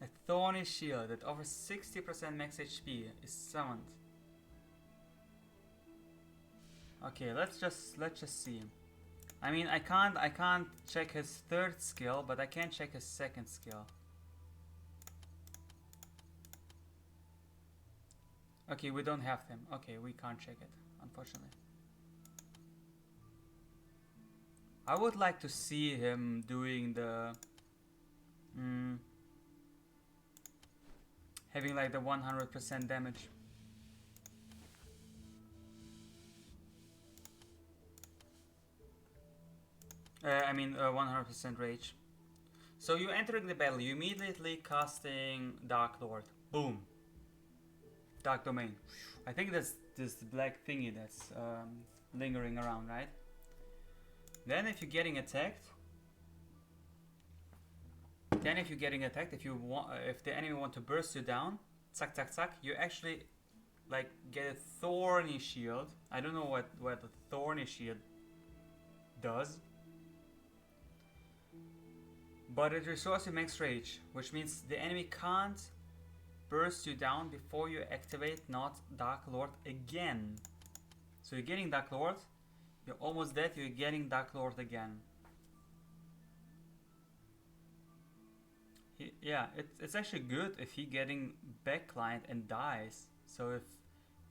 A thorny shield that offers 60% max HP is summoned. Okay, let's just see. I mean, I can't check his third skill, but I can check his second skill. Okay, we don't have them. Okay, we can't check it, unfortunately. I would like to see him doing the having like the 100% damage. I mean 100% rage. So you entering the battle, you immediately casting Dark Lord. Boom. Dark Domain. I think that's this black thingy that's lingering around, right? Then if you're getting attacked, if the enemy want to burst you down, zack, zack, zack, you actually like get a thorny shield. I don't know what the thorny shield does, but it restores your max rage, which means the enemy can't burst you down before you activate not Dark Lord again. So you're getting Dark Lord, you're almost dead, you're getting Dark Lord again. Yeah, it's actually good if he getting backline and dies. So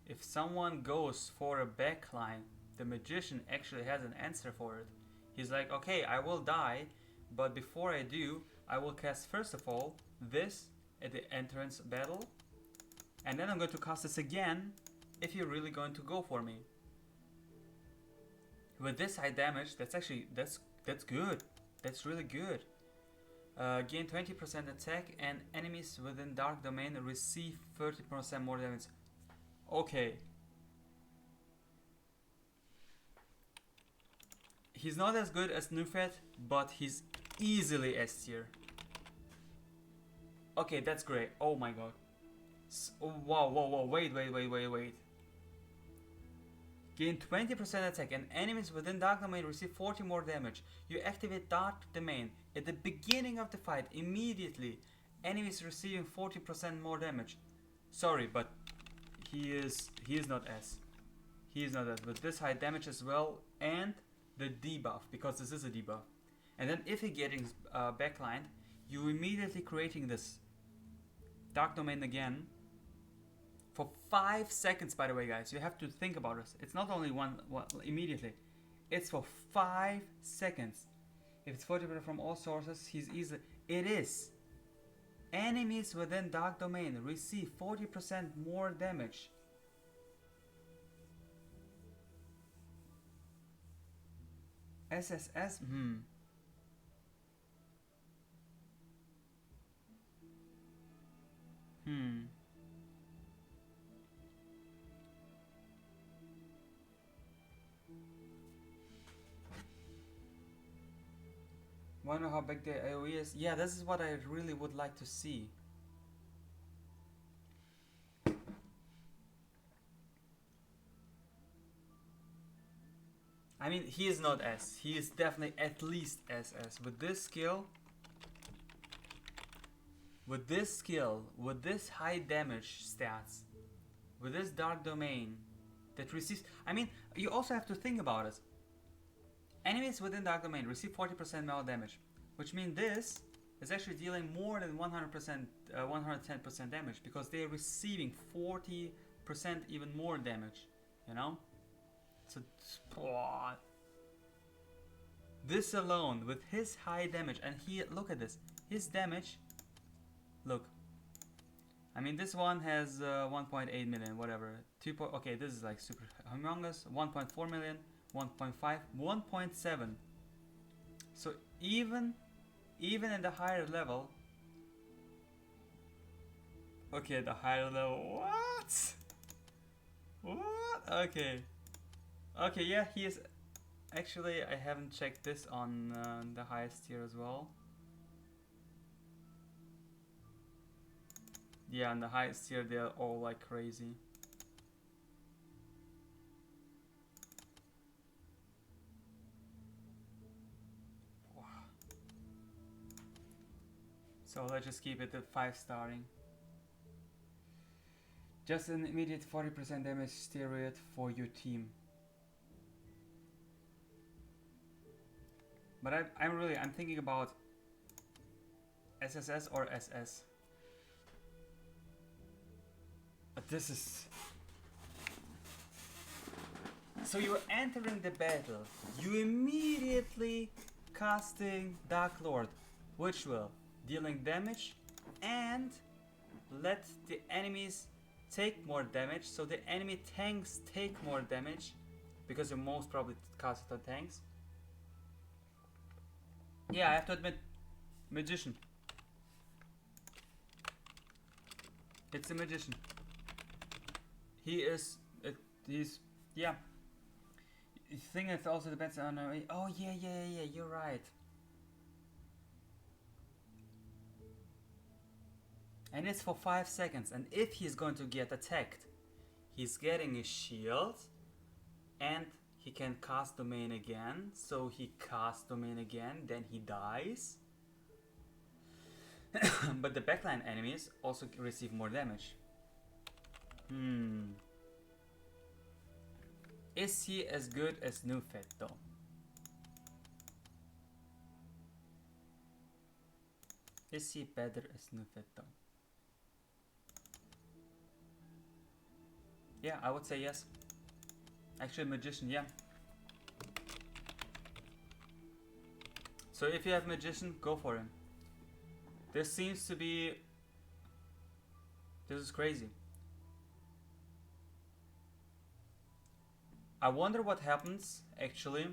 if someone goes for a backline, the magician actually has an answer for it. He's like, okay, I will die, but before I do, I will cast first of all this at the entrance battle, and then I'm going to cast this again if you're really going to go for me. With this high damage, that's good. That's really good. Gain 20% attack, and enemies within Dark Domain receive 30% more damage. Okay. He's not as good as Newfed, but he's easily S tier. Okay, that's great. Oh my god. Wow, wait. Gain 20% attack, and enemies within Dark Domain receive 40 more damage. You activate Dark Domain at the beginning of the fight immediately. Enemies receiving 40% more damage. Sorry, but he is not S. He is not S. With this high damage as well, and the debuff, because this is a debuff. And then if you're getting backlined, you immediately creating this Dark Domain again. For 5 seconds, by the way, guys, you have to think about this. It's not only one immediately. It's for 5 seconds. If it's 40% from all sources, he's easily... It is. Enemies within Dark Domain receive 40% more damage. SSS? Wanna know how big the AoE is? Yeah, this is what I really would like to see. I mean, he is not S. He is definitely at least SS. With this skill, with this high damage stats, with this Dark Domain that receives... I mean, you also have to think about it. Enemies within Dark Domain receive 40% more damage, which means this is actually dealing more than 100%, 110% damage, because they are receiving 40% even more damage, you know? So, this alone, with his high damage, and look at this, his damage, look. I mean, this one has 1.8 million, whatever. Okay, this is like super humongous. 1.4 million. 1.5, 1.7. So even in the higher level. Okay, the higher level. What? Okay. Okay, yeah, he is. Actually, I haven't checked this on the highest tier as well. Yeah, on the highest tier, they're all like crazy. So let's just keep it at 5 starting. Just an immediate 40% damage steroid for your team. But I'm thinking about SSS or SS. But this is... So you're entering the battle. You immediately casting Dark Lord, which will dealing damage and let the enemies take more damage, so the enemy tanks take more damage, because you most probably cast it on tanks. Yeah, I have to admit, magician. It's a magician. He's yeah. I think it also depends on. Oh yeah, you're right. And it's for 5 seconds. And if he's going to get attacked, he's getting a shield, and he can cast domain again. So he casts domain again, then he dies. But the backline enemies also receive more damage. Is he as good as Newfed though? Is he better as Newfed though? Yeah, I would say yes. Actually, Magician, yeah. So if you have Magician, go for him. This seems to be... This is crazy. I wonder what happens, actually.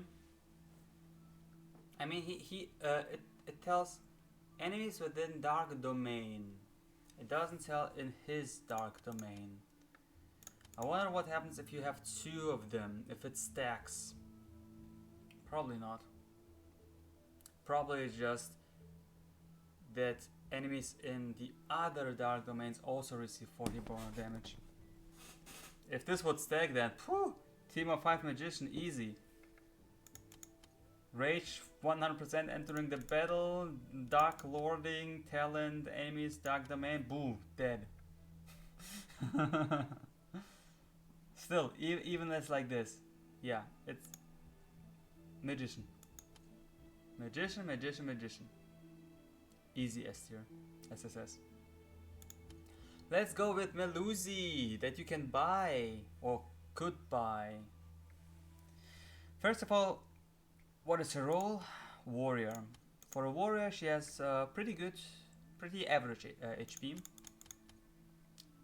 I mean, it tells enemies within dark domain. It doesn't tell in his dark domain. I wonder what happens if you have 2 of them, if it stacks. Probably not. Probably it's just that enemies in the other dark domains also receive 40 bonus damage. If this would stack, then phew, team of 5 magician, easy. Rage 100% entering the battle, dark lording, talent, enemies, dark domain, boom, dead. Still, even it's like this. Yeah, it's magician. Magician, magician, magician. Easy S tier, SSS. Let's go with Melusi that you can buy or could buy. First of all, what is her role? Warrior. For a warrior, she has pretty average HP.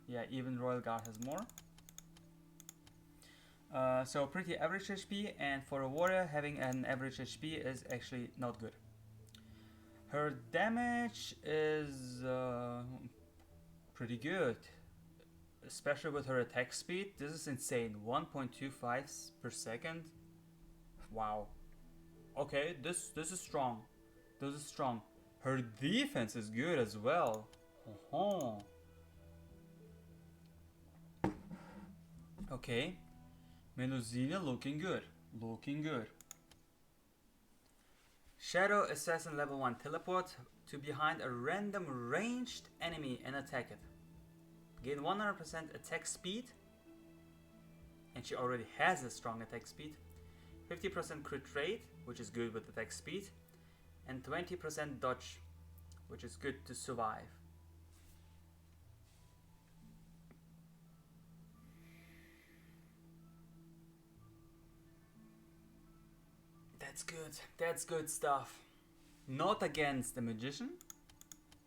Yeah, even Royal Guard has more. So pretty average HP, and for a warrior, having an average HP is actually not good. Her damage is pretty good, especially with her attack speed. This is insane, 1.25 per second. Wow. Okay, this is strong. This is strong. Her defense is good as well. Okay. Melusina looking good. Looking good. Shadow Assassin level 1 teleport to behind a random ranged enemy and attack it. Gain 100% attack speed. And she already has a strong attack speed. 50% crit rate, which is good with attack speed. And 20% dodge, which is good to survive. That's good stuff. Not against the magician,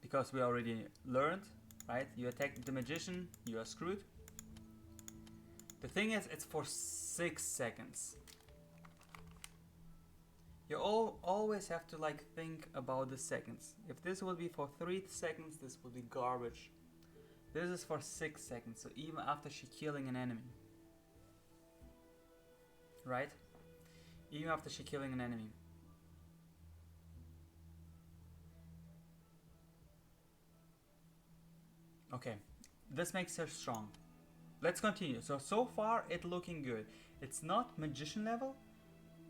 because we already learned, right? You attack the magician, you are screwed. The thing is, it's for 6 seconds. You always have to like think about the seconds. If this will be for 3 seconds, this will be garbage. This is for 6 seconds, so even after she killing an enemy. Right? Even after she killing an enemy. Okay, this makes her strong. Let's continue. So far it's looking good. It's not magician level.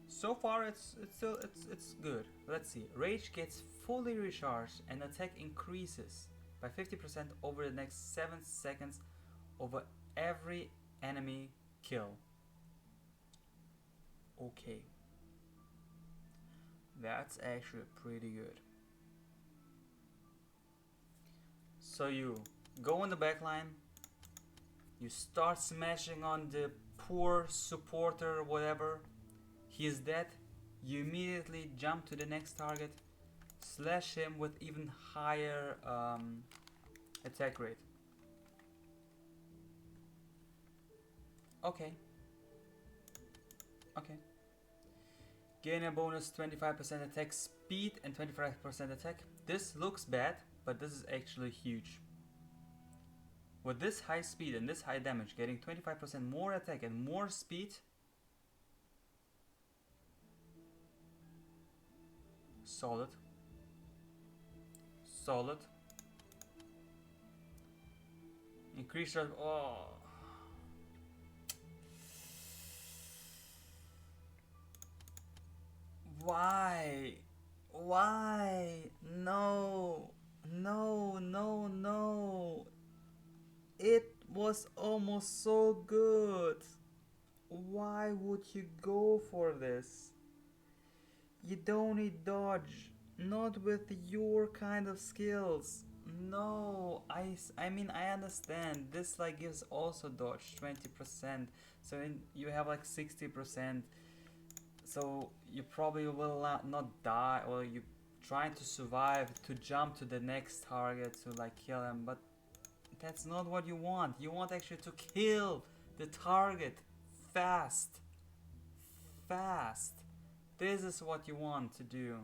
So far it's good. Let's see. Rage gets fully recharged and attack increases by 50% over the next 7 seconds over every enemy kill. Okay. That's actually pretty good. So you go in the backline, you start smashing on the poor supporter, whatever. He is dead. You immediately jump to the next target, slash him with even higher attack rate. Okay. Okay. Gain a bonus 25% attack speed and 25% attack. This looks bad, but this is actually huge. With this high speed and this high damage, getting 25% more attack and more speed, Solid. Solid. Increase your... Oh. Why? Why? No. No, no, no. It was almost so good. Why would you go for this? You don't need dodge. Not with your kind of skills. No, I mean I understand. This like gives also dodge 20%. So you have like 60%. So you probably will not die, or you trying to survive to jump to the next target to like kill him, but that's not what you want. You want actually to kill the target fast. Fast. This is what you want to do.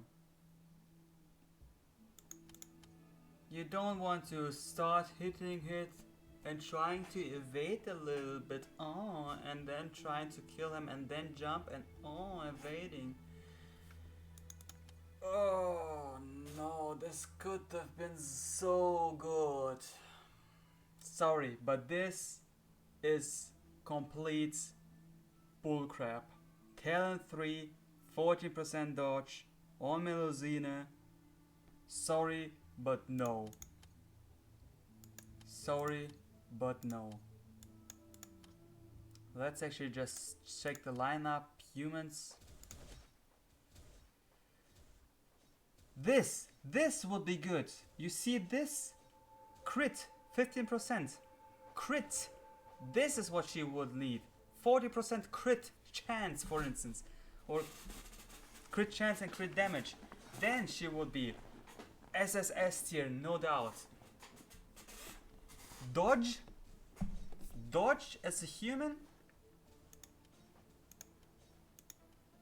You don't want to start hitting it and trying to evade a little bit, and then trying to kill him and then jump and evading. Oh no, this could have been so good. Sorry, but this is complete bullcrap. Talent 3, 14% dodge on Melusina. Sorry, but no. Sorry, but no. Let's actually just check the lineup. Humans. This would be good. You see this? Crit, 15%. Crit. This is what she would lead. 40% crit chance, for instance. Or crit chance and crit damage. Then she would be SSS tier, no doubt. Dodge? Dodge as a human?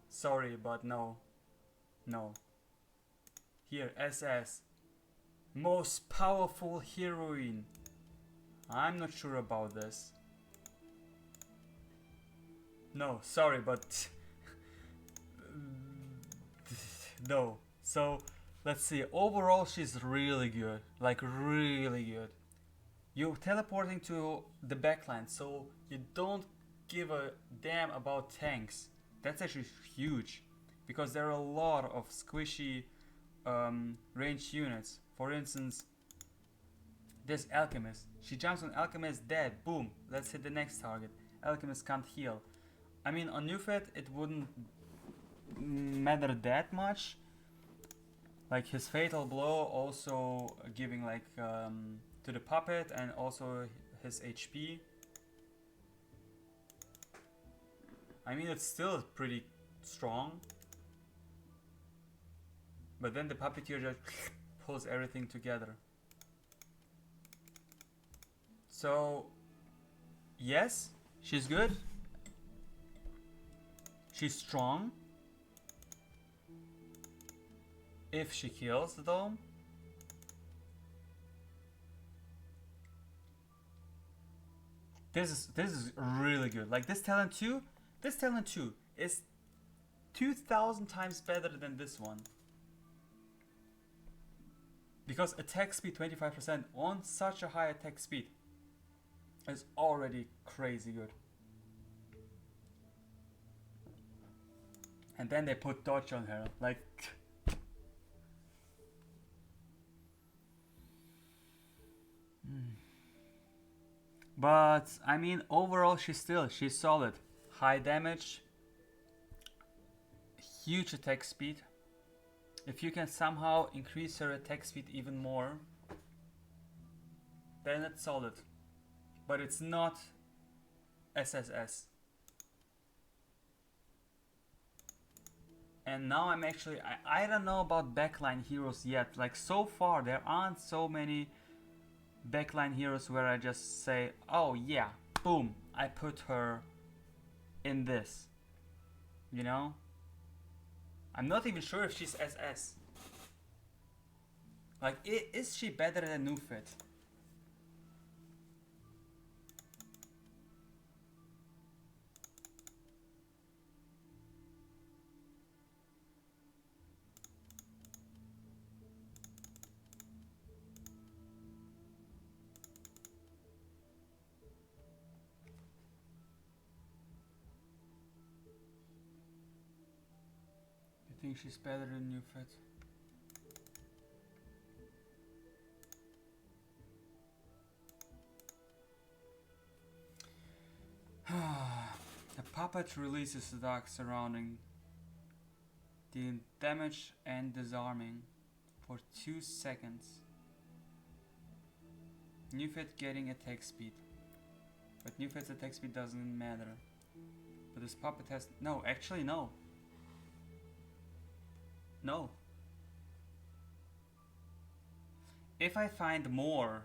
Sorry, but no. No. Here, SS. Most powerful heroine. I'm not sure about this. No, sorry, but... no. So, let's see. Overall, she's really good. Like, really good. You're teleporting to the backline, so you don't give a damn about tanks. That's actually huge. Because there are a lot of squishy ranged units. For instance, this Alchemist. She jumps on Alchemist, dead. Boom. Let's hit the next target. Alchemist can't heal. I mean, on Newfed it wouldn't matter that much. Like his fatal blow also giving like to the puppet and also his HP. I mean, it's still pretty strong. But then the puppeteer just pulls everything together. So, yes, she's good. She's strong. If she kills, though. This is really good. Like this talent 2 is 2,000 times better than this one. Because attack speed 25% on such a high attack speed is already crazy good. And then they put dodge on her, like... But, I mean, overall she's solid. High damage, huge attack speed. If you can somehow increase her attack speed even more, then it's solid. But it's not SSS. And now I'm actually, I don't know about backline heroes yet. Like so far there aren't so many backline heroes where I just say, oh yeah, boom, I put her in this. You know? I'm not even sure if she's SS. Like, is she better than Newfed? think she's better than Newfed. The puppet releases the dark surrounding the damage and disarming for 2 seconds. Newfed getting attack speed. But Newfed's attack speed doesn't matter. But this puppet has... No, actually no. No. If I find more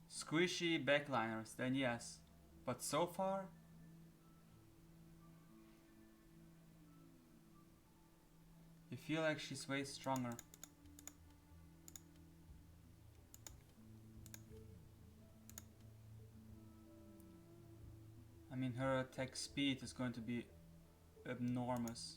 squishy backliners, then yes. But so far... you feel like she's way stronger. I mean, her attack speed is going to be enormous.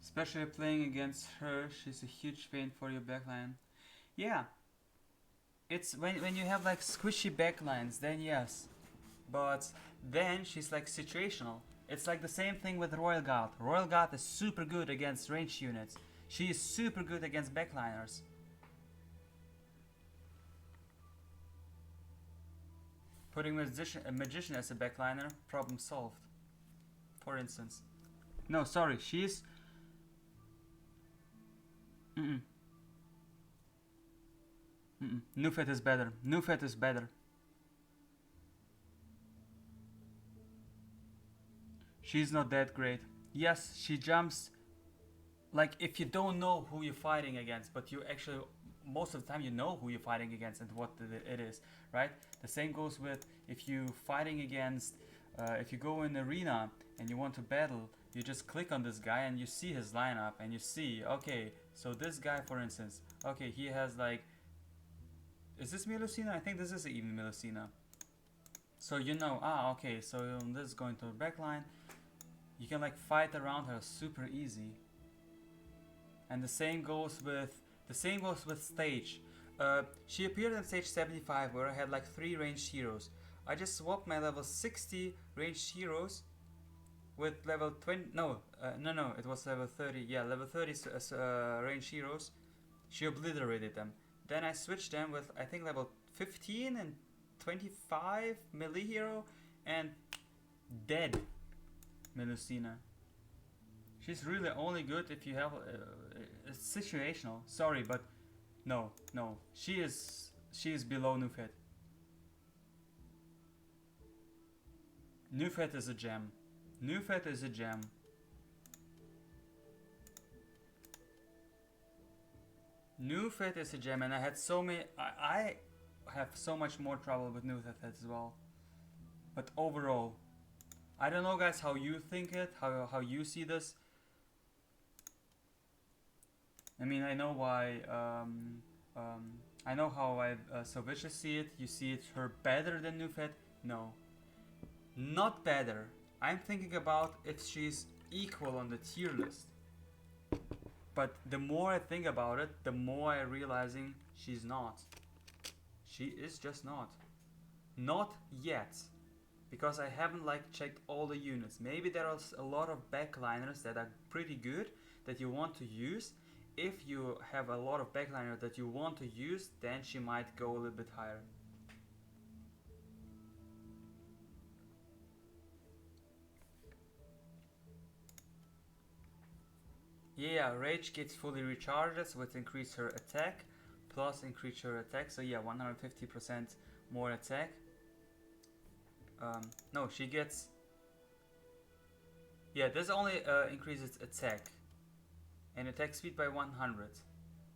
Especially playing against her, she's a huge pain for your backline. Yeah, it's when you have like squishy backlines, then yes. But then she's like situational. It's like the same thing with Royal Guard. Royal Guard is super good against ranged units. She is super good against backliners. Putting a magician as a backliner, problem solved. For instance. No, sorry, she's... Newfed is better. Newfed is better. She's not that great. Yes, she jumps... like, if you don't know who you're fighting against, but you actually... most of the time you know who you're fighting against and what it is, right? The same goes with if you fighting against... if you go in arena and you want to battle, you just click on this guy and you see his lineup and you see, okay, so this guy, for instance, okay, he has like... is this Melusina? I think this is even Melusina. So you know, okay, so this is going to the backline. You can like fight around her super easy. And the same goes with stage. She appeared on stage 75 where I had like 3 ranged heroes. I just swapped my level 60 ranged heroes with level 20. No, it was level 30. Yeah, level 30 ranged heroes. She obliterated them. Then I switched them with, I think, level 15 and 25 melee hero and dead Melusina. She's really only good if you have it's situational. Sorry, but no. She is below Newfed. Newfed is a gem. Newfed is a gem. Newfed is a gem, and I had so many. I have so much more trouble with Newfed as well. But overall, I don't know, guys, how you think it, how you see this. I mean, I know why. I know how so vicious see it. You see it her better than Newfed? No, not better. I'm thinking about if she's equal on the tier list. But the more I think about it, the more I'm realizing she's not. She is just not. Not yet. Because I haven't like checked all the units. Maybe there are a lot of backliners that are pretty good that you want to use. If you have a lot of backliners that you want to use, then she might go a little bit higher. Yeah, Rage gets fully recharges with increase her attack, plus increase her attack, so yeah, 150% more attack. No, she gets... yeah, this only increases attack, and attack speed by 100.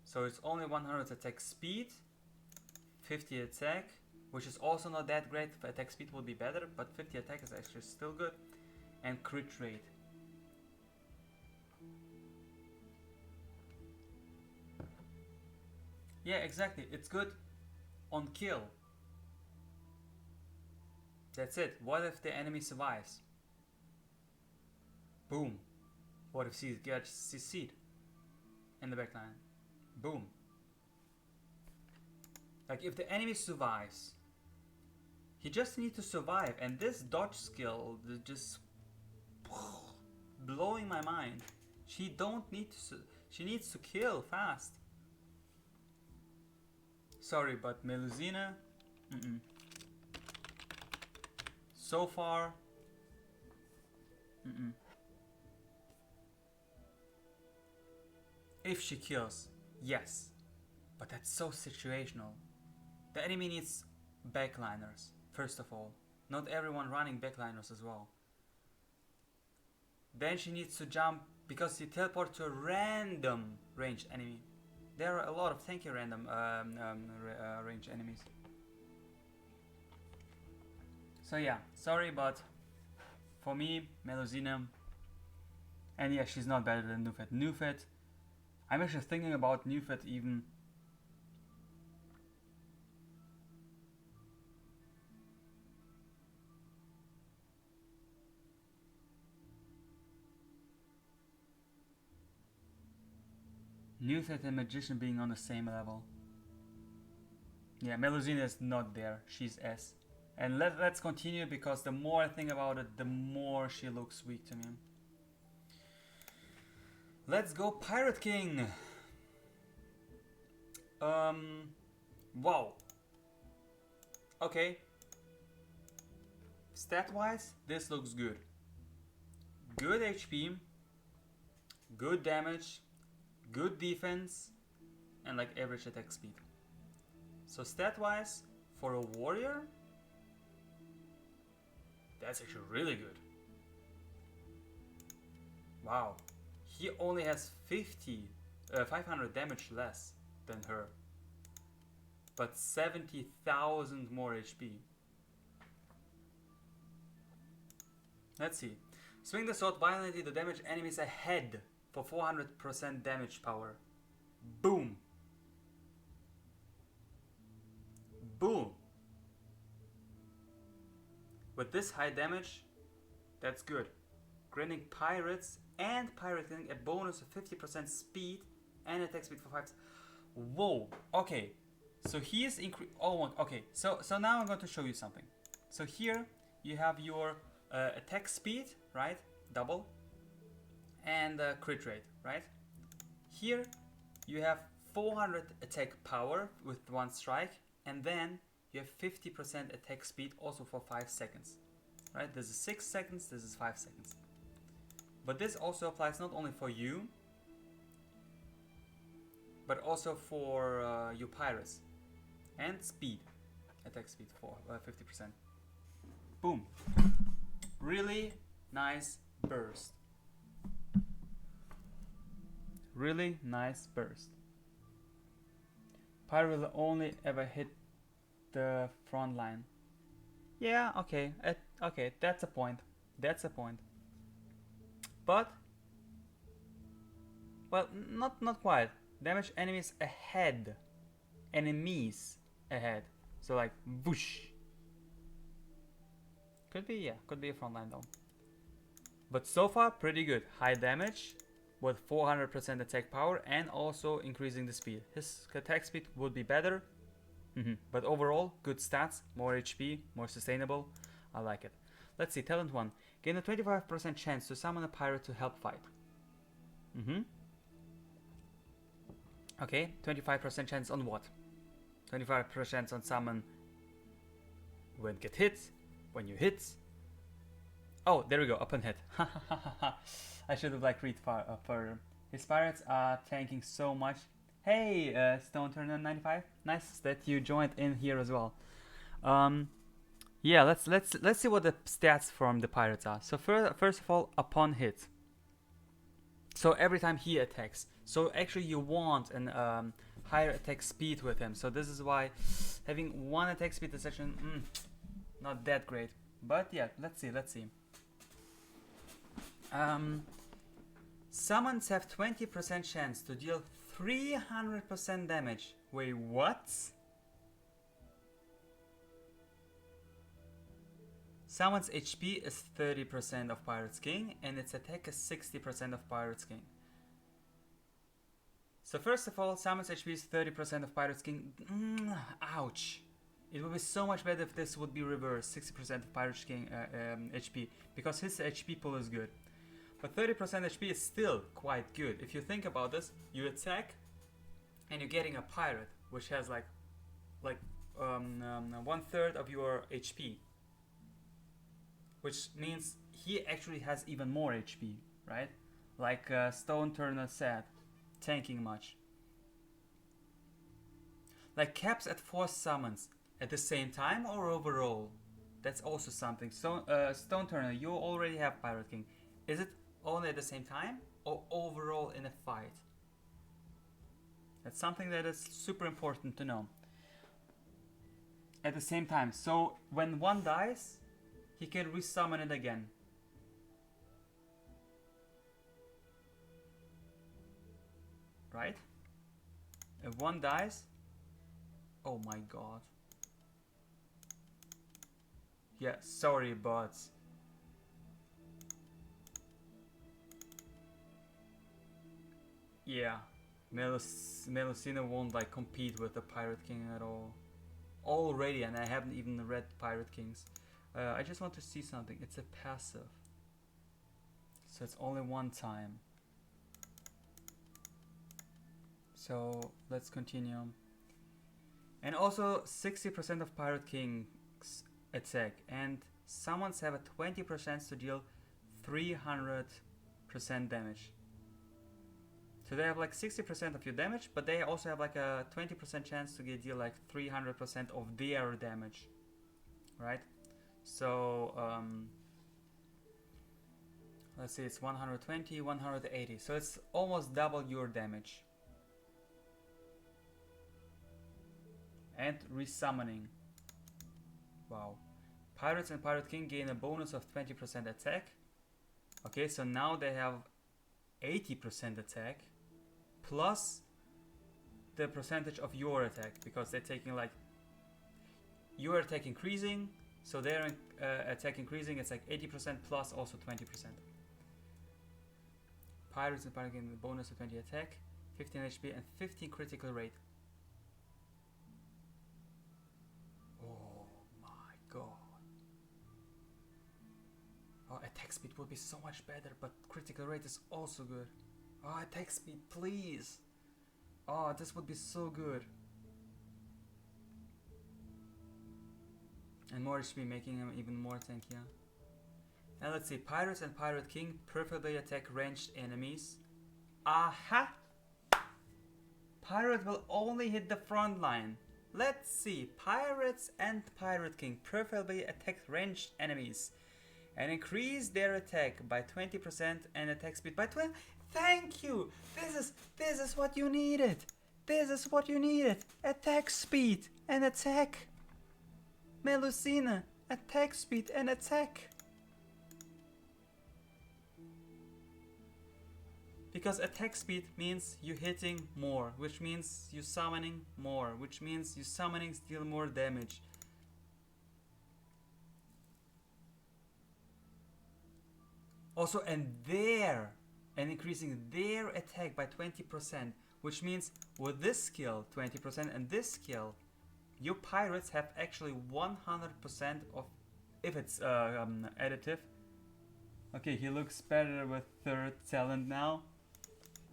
So it's only 100 attack speed, 50 attack, which is also not that great. Attack speed would be better, but 50 attack is actually still good, and crit rate. Yeah, exactly. It's good on kill. That's it. What if the enemy survives? Boom. What if she gets CC'd in the backline? Boom. Like if the enemy survives, he just needs to survive, and this dodge skill is just blowing my mind. She don't need to. She needs to kill fast. Sorry, but Melusina, so far, If she kills, yes, but that's so situational. The enemy needs backliners, first of all. Not everyone running backliners as well. Then she needs to jump because she teleports to a random ranged enemy. There are a lot of tanky random ranged enemies. So yeah, sorry, but for me, Melusina, and yeah, she's not better than Newfed. Newfed, I'm actually thinking about Newfed even. Newfed and Magician being on the same level. Yeah, Melusina is not there. She's S. And let's continue, because the more I think about it, the more she looks weak to me. Let's go Pirate King. Wow. Okay. Stat-wise, this looks good. Good HP, good damage, good defense, and like average attack speed. So stat-wise, for a warrior, that's actually really good. Wow. He only has 500 damage less than her, but 70,000 more HP. Let's see. Swing the sword violently to damage enemies ahead for 400% damage power. Boom. Boom. With this high damage, that's good. Granting pirates and pirating a bonus of 50% speed and attack speed for 5. Whoa. Okay. So he is okay. So now I'm going to show you something. So here you have your attack speed, right? Double. And crit rate, right? Here you have 400 attack power with one strike, and then you have 50% attack speed also for 5 seconds, right? This is 6 seconds, this is 5 seconds. But this also applies not only for you, but also for your pirates. And speed, attack speed for 50%. Boom. Really nice burst. Really nice burst. Pirate will only ever hit the front line. Yeah, okay, okay, that's a point. That's a point. But, well, not quite. Damage enemies ahead. Enemies ahead. So like, whoosh. Could be, yeah, could be a front line though. But so far, pretty good. High damage with 400% attack power and also increasing the speed. His attack speed would be better. But overall, good stats, more HP, more sustainable. I like it. Let's see, talent 1. Gain a 25% chance to summon a pirate to help fight. Okay, 25% chance on what? 25% on summon when get hit, when you hit. Oh, there we go, upon hit. I should have like read further. His pirates are tanking so much. Hey, Stone Turner 95. Nice that you joined in here as well. Yeah, let's see what the stats from the pirates are. So first of all, upon hit. So every time he attacks. So actually you want an higher attack speed with him. So this is why having one attack speed is actually not that great. But yeah, let's see. Summons have 20% chance to deal 300% damage. Wait, what? Someone's HP is 30% of Pirate's King, and its attack is 60% of Pirate's King. So first of all, Someone's HP is 30% of Pirate's King. Ouch. It would be so much better if this would be reversed, 60% of Pirate's King HP, because his HP pool is good. But 30% HP is still quite good. If you think about this, you attack, and you're getting a pirate, which has like 1/3 of your HP. Which means he actually has even more HP, right? Like Stone Turner said, tanking much. Like caps at 4 summons at the same time or overall? That's also something. Stone Turner, you already have Pirate King. Is it only at the same time or overall in a fight? That's something that is super important to know. At the same time, so when one dies, he can resummon it again. Right? If one dies, oh my god. Yeah, sorry, but yeah, Melusina won't like compete with the Pirate King at all. Already, and I haven't even read Pirate Kings. I just want to see something. It's a passive, so it's only one time. So let's continue. And also 60% of Pirate King's attack, and summons have a 20% to deal 300% damage. So they have like 60% of your damage, but they also have like a 20% chance to deal like 300% of their damage, right? So let's see, it's 120, 180, so it's almost double your damage. And resummoning. Wow. Pirates and Pirate King gain a bonus of 20% attack. Okay, so now they have 80% attack plus the percentage of your attack, because they're taking like your attack increasing, so their attack increasing. It's like 80% plus also 20%. Pirates and Pirate gain a bonus of 20 attack, 15 HP and 15 critical rate. Oh my god. Oh, attack speed would be so much better, but critical rate is also good. Oh, attack speed, please. Oh, this would be so good. And more HP, making him even more tankier. Now let's see, Pirates and Pirate King perfectly attack ranged enemies. Aha! Pirate will only hit the front line. Let's see, Pirates and Pirate King perfectly attack ranged enemies and increase their attack by 20% and attack speed by 20. Thank you! This is what you needed! This is what you needed! Attack speed and attack! Melusina, attack speed and attack! Because attack speed means you hitting more, which means you summoning more, which means you summoning deal more damage. Also, and increasing their attack by 20%, which means with this skill 20% and this skill, your pirates have actually 100% of, if it's additive. Okay, he looks better with third talent now.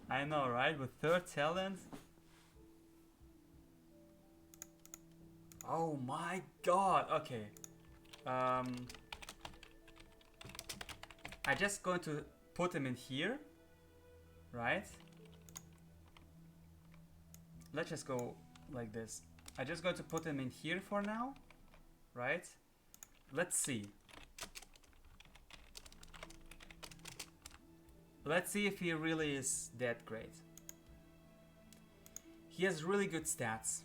I know, right? With third talent. Oh my god. Okay. I'm just going to put him in here, right? Let's just go like this. I'm just going to put him in here for now, right? Let's see. Let's see if he really is that great. He has really good stats.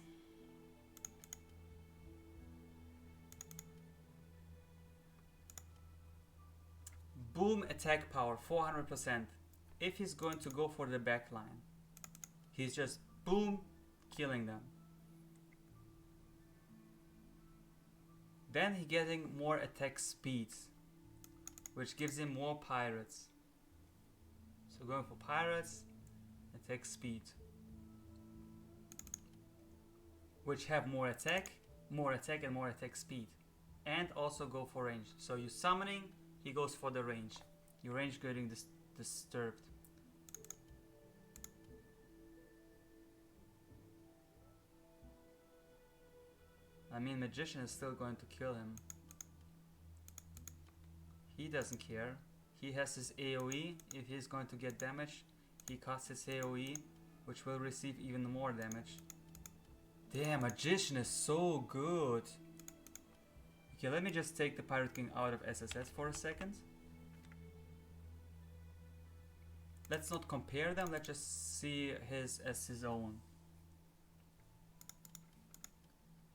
Boom attack power 400%. If he's going to go for the back line, he's just boom killing them. Then he getting more attack speed, which gives him more pirates. So going for pirates, attack speed, which have more attack and more attack speed, and also go for range. So you summoning, he goes for the range. Your range getting disturbed. I mean, Magician is still going to kill him. He doesn't care. He has his AoE. If he's going to get damage, he casts his AoE, which will receive even more damage. Damn, Magician is so good. Okay, let me just take the Pirate King out of SSS for a second. Let's not compare them, let's just see his as his own.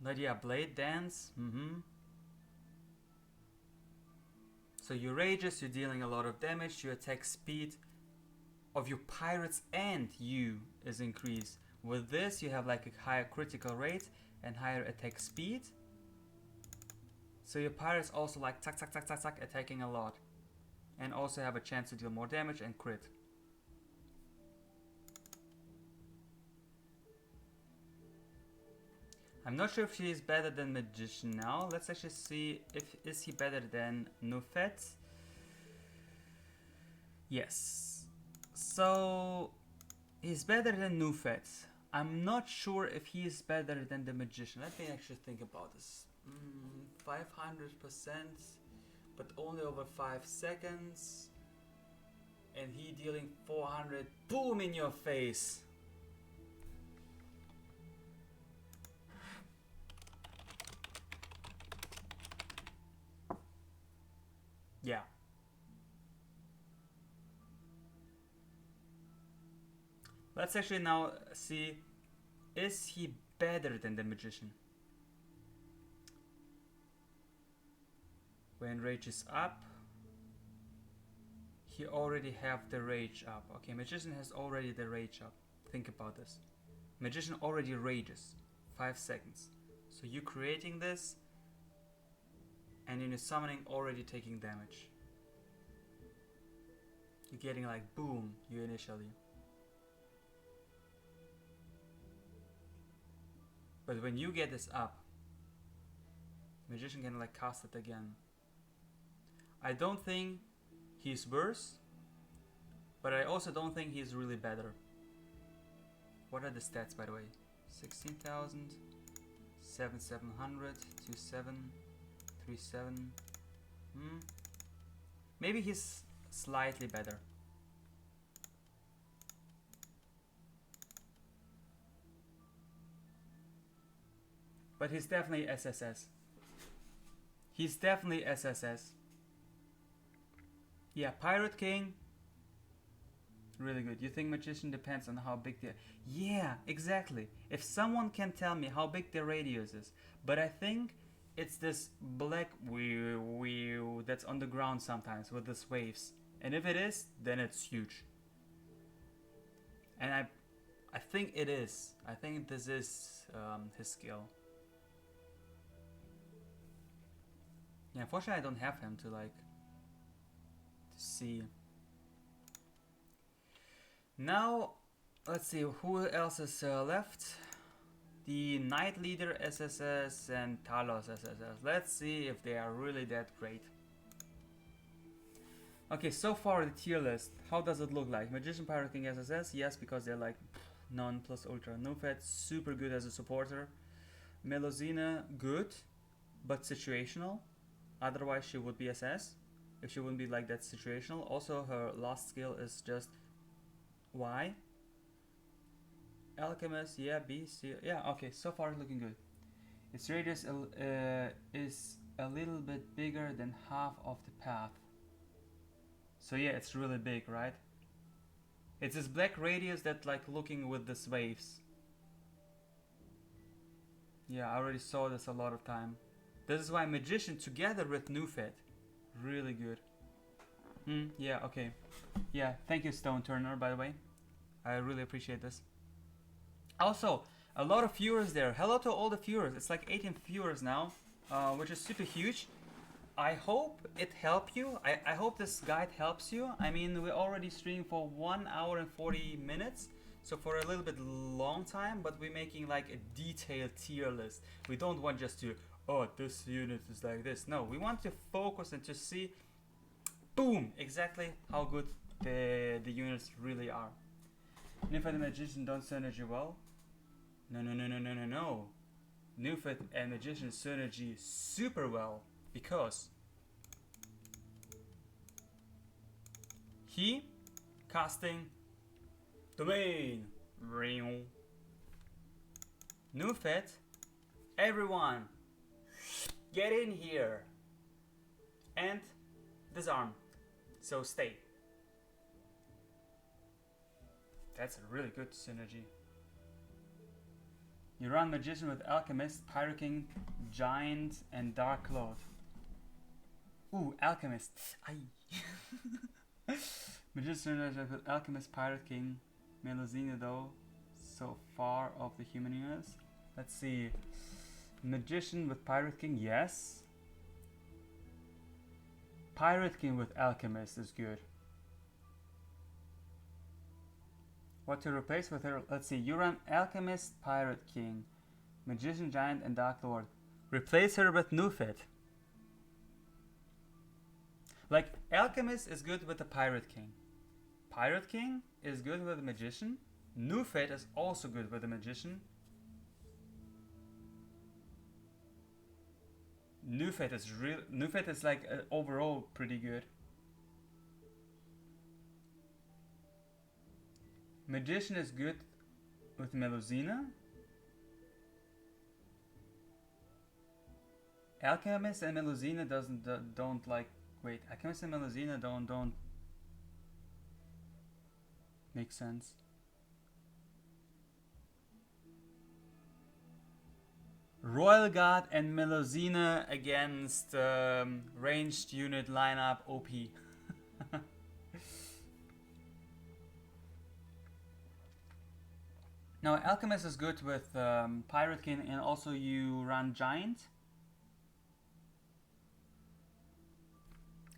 Nadia Blade Dance. So you rages, you're dealing a lot of damage, your attack speed of your pirates and you is increased. With this you have like a higher critical rate and higher attack speed. So your pirates also like tack attacking a lot. And also have a chance to deal more damage and crit. I'm not sure if she is better than Magician now. Let's actually see if is he better than Newfed. Yes. So he's better than Newfed. I'm not sure if he is better than the Magician. Let me actually think about this. 500%, but only over 5 seconds. And he dealing 400. Boom in your face. Yeah. Let's actually now see, is he better than the Magician? When rage is up, he already have the rage up. Okay, Magician has already the rage up. Think about this. Magician already rages 5 seconds. So you creating this, and in your summoning already taking damage. You're getting like boom, you initially. But when you get this up, Magician can like cast it again. I don't think he's worse, but I also don't think he's really better. What are the stats, by the way? 16,000, 7,700, 27, 37. Maybe he's slightly better. But he's definitely SSS. He's definitely SSS. Yeah, Pirate King. Really good. You think Magician depends on how big the... Yeah, exactly. If someone can tell me how big the radius is. But I think it's this black wheel that's on the ground sometimes with these waves. And if it is, then it's huge. And I think it is. I think this is his skill. Yeah, unfortunately I don't have him to like to see. Now let's see who else is left. The Knight Leader SSS and Talos SSS. Let's see if they are really that great. Okay, so far the tier list. How does it look like? Magician, Pirate King, SSS. Yes, because they're like non plus ultra. Newfed, super good as a supporter. Melusina, good, but situational. Otherwise she would be SS. If she wouldn't be like that situational. Also her last skill is just Y. Alchemist, yeah, B, C, yeah, okay, so far looking good. Its radius is a little bit bigger than half of the path. So yeah, it's really big, right? It's this black radius that like looking with these waves. Yeah, I already saw this a lot of time. This is why Magician together with Newfed, really good. Yeah, okay. Yeah, thank you Stone Turner, by the way. I really appreciate this. Also, a lot of viewers there. Hello to all the viewers. It's like 18 viewers now. which is super huge. I hope it helped you. I hope this guide helps you. I mean, we're already streaming for 1 hour and 40 minutes, so for a little bit long time, but we're making like a detailed tier list. We don't want just to, oh, this unit is like this. No, we want to focus and to see, boom, exactly how good the units really are. Newfed and Magician don't synergy well. No. Newfed and Magician synergy super well, because he casting domain. Newfed, everyone get in here and disarm, so stay. That's a really good synergy. You run Magician with Alchemist, Pirate King, Giant, and Dark Lord. Ooh, Alchemist. Aye. Magician with Alchemist, Pirate King, Melusina though, so far of the human units. Let's see. Magician with Pirate King, yes. Pirate King with Alchemist is good. What to replace with her? Let's see. You run Alchemist, Pirate King, Magician, Giant, and Dark Lord. Replace her with Newfed. Like, Alchemist is good with the Pirate King. Pirate King is good with the Magician. Newfed is also good with the Magician. Newfed is like overall pretty good. Magician is good with Melusina. Alchemist and Melusina don't like. Wait, Alchemist and Melusina don't make sense. Royal Guard and Melusina against ranged unit lineup OP. Now, Alchemist is good with Pirate King, and also you run Giant.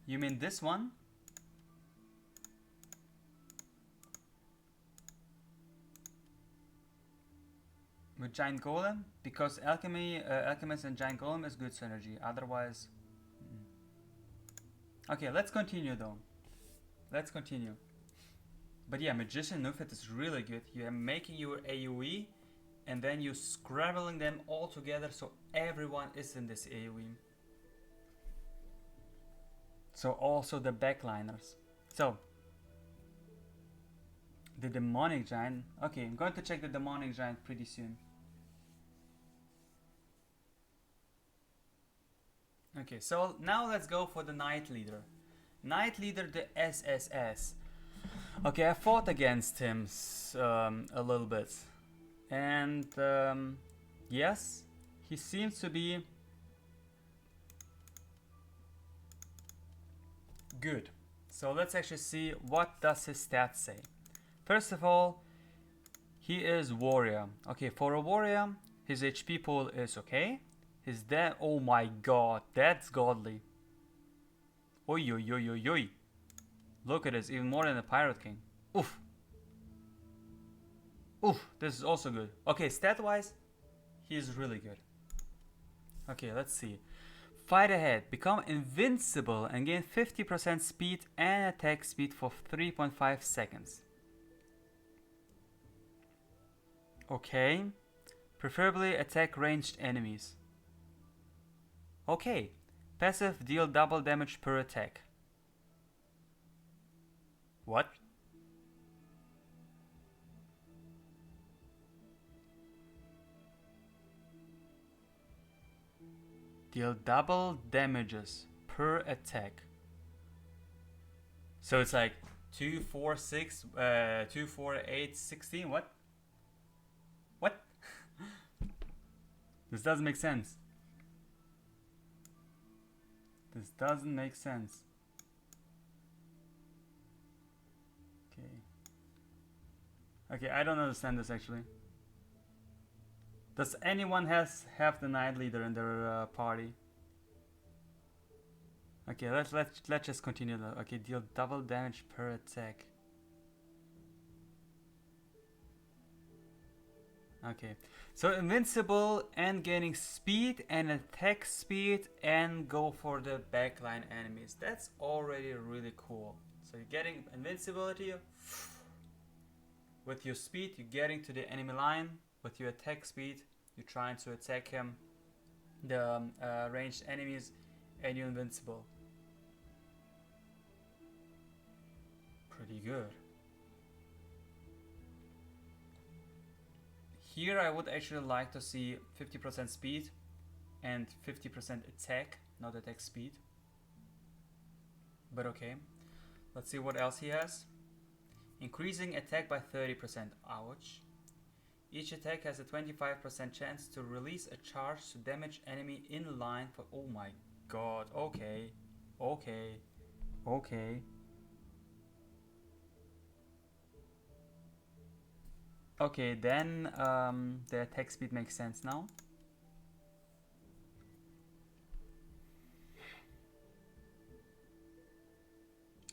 You mean this one? With Giant Golem? Because Alchemist and Giant Golem is good synergy, otherwise... Okay, let's continue though. Let's continue. But yeah, Magician Newfed is really good. You are making your AoE and then you scrabbling them all together so everyone is in this AoE. So also the backliners. So the Demonic Giant. Okay, I'm going to check the Demonic Giant pretty soon. Okay, so now let's go for the Knight Leader. Knight Leader, the SSS. Okay, I fought against him a little bit, and yes, he seems to be good. So let's actually see what does his stats say. First of all, he is warrior. Okay, for a warrior, his HP pool is okay. His death, oh my god, that's godly. Oi oi oi oi oi. Look at this, even more than the Pirate King. Oof. Oof, this is also good. Okay, stat-wise, he is really good. Okay, let's see. Fight ahead. Become invincible and gain 50% speed and attack speed for 3.5 seconds. Okay. Preferably attack ranged enemies. Okay. Passive, deal double damage per attack. What? Deal double damages per attack. So it's like 2, 4, 6, 2, 4, 8, 16. What? What? This doesn't make sense. This doesn't make sense. Okay, I don't understand this actually. Does anyone have the Knight Leader in their party? Okay, let's just continue though. Okay, deal double damage per attack. Okay, so invincible and gaining speed and attack speed and go for the backline enemies. That's already really cool. So you're getting invincibility with your speed, you're getting to the enemy line. With your attack speed, you're trying to attack him, the ranged enemies, and you're invincible. Pretty good. Here I would actually like to see 50% speed and 50% attack, not attack speed. But okay. Let's see what else he has. Increasing attack by 30%. Ouch. Each attack has a 25% chance to release a charge to damage enemy in line for... Oh my god. Okay. Okay. Okay. Okay, then the attack speed makes sense now.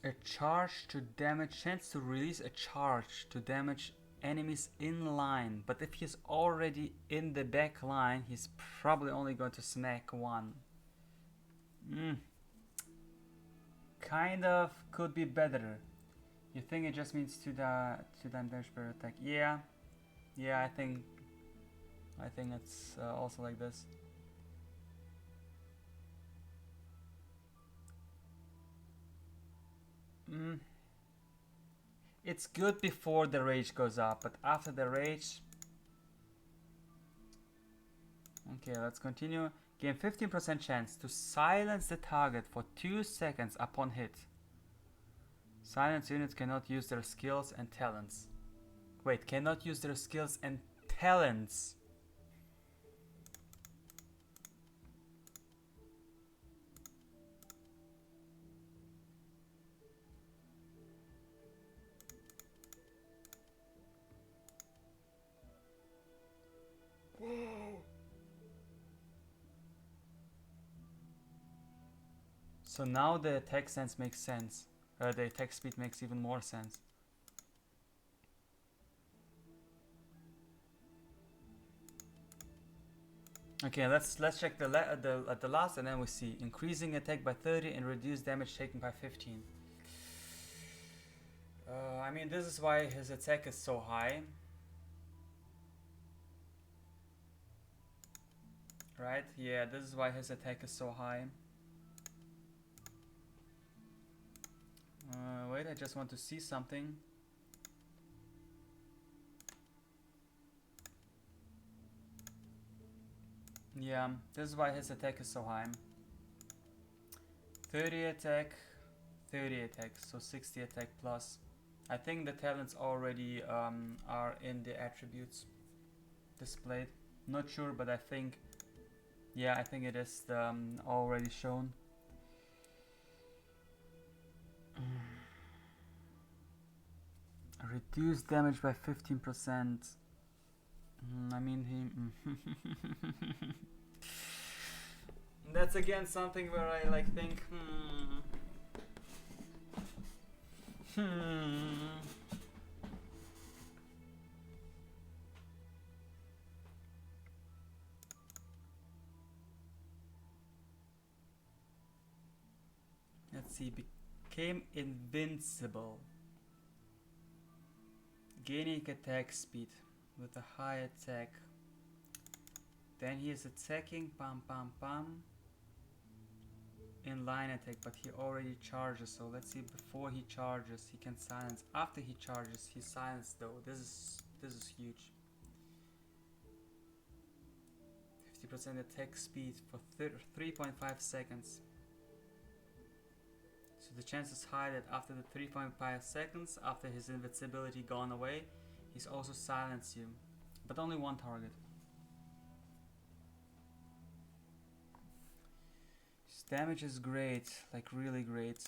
A charge to damage, chance to release a charge to damage enemies in line. But if he's already in the back line, he's probably only going to smack one. Kind of could be better. You think it just means to damage per attack? Yeah, I think it's also like this. It's good before the rage goes up, but after the rage... Okay, let's continue. Gain 15% chance to silence the target for 2 seconds upon hit. Silence units cannot use their skills and talents. Wait, cannot use their skills and talents. So now the attack sense makes sense. The attack speed makes even more sense. Okay, let's check the last, and then we see increasing attack by 30 and reduce damage taken by 15. I mean, this is why his attack is so high, right? Yeah, this is why his attack is so high. Wait, I just want to see something. Yeah, this is why his attack is so high. 30 attack, 30 attack, so 60 attack plus. I think the talents already are in the attributes displayed. Not sure, but I think, yeah, I think it is already shown. Reduce damage by 15%. I mean, he... That's again something where I like think, Let's see, became invincible. Gaining attack speed with a high attack. Then he is attacking, pam pam pam. In line attack, but he already charges, so let's see, before he charges he can silence. After he charges he's silenced though. This is huge. 50% attack speed for 3.5 seconds. So the chance is high that after the 3.5 seconds, after his invincibility gone away, he's also silenced you, but only one target. His damage is great, like really great.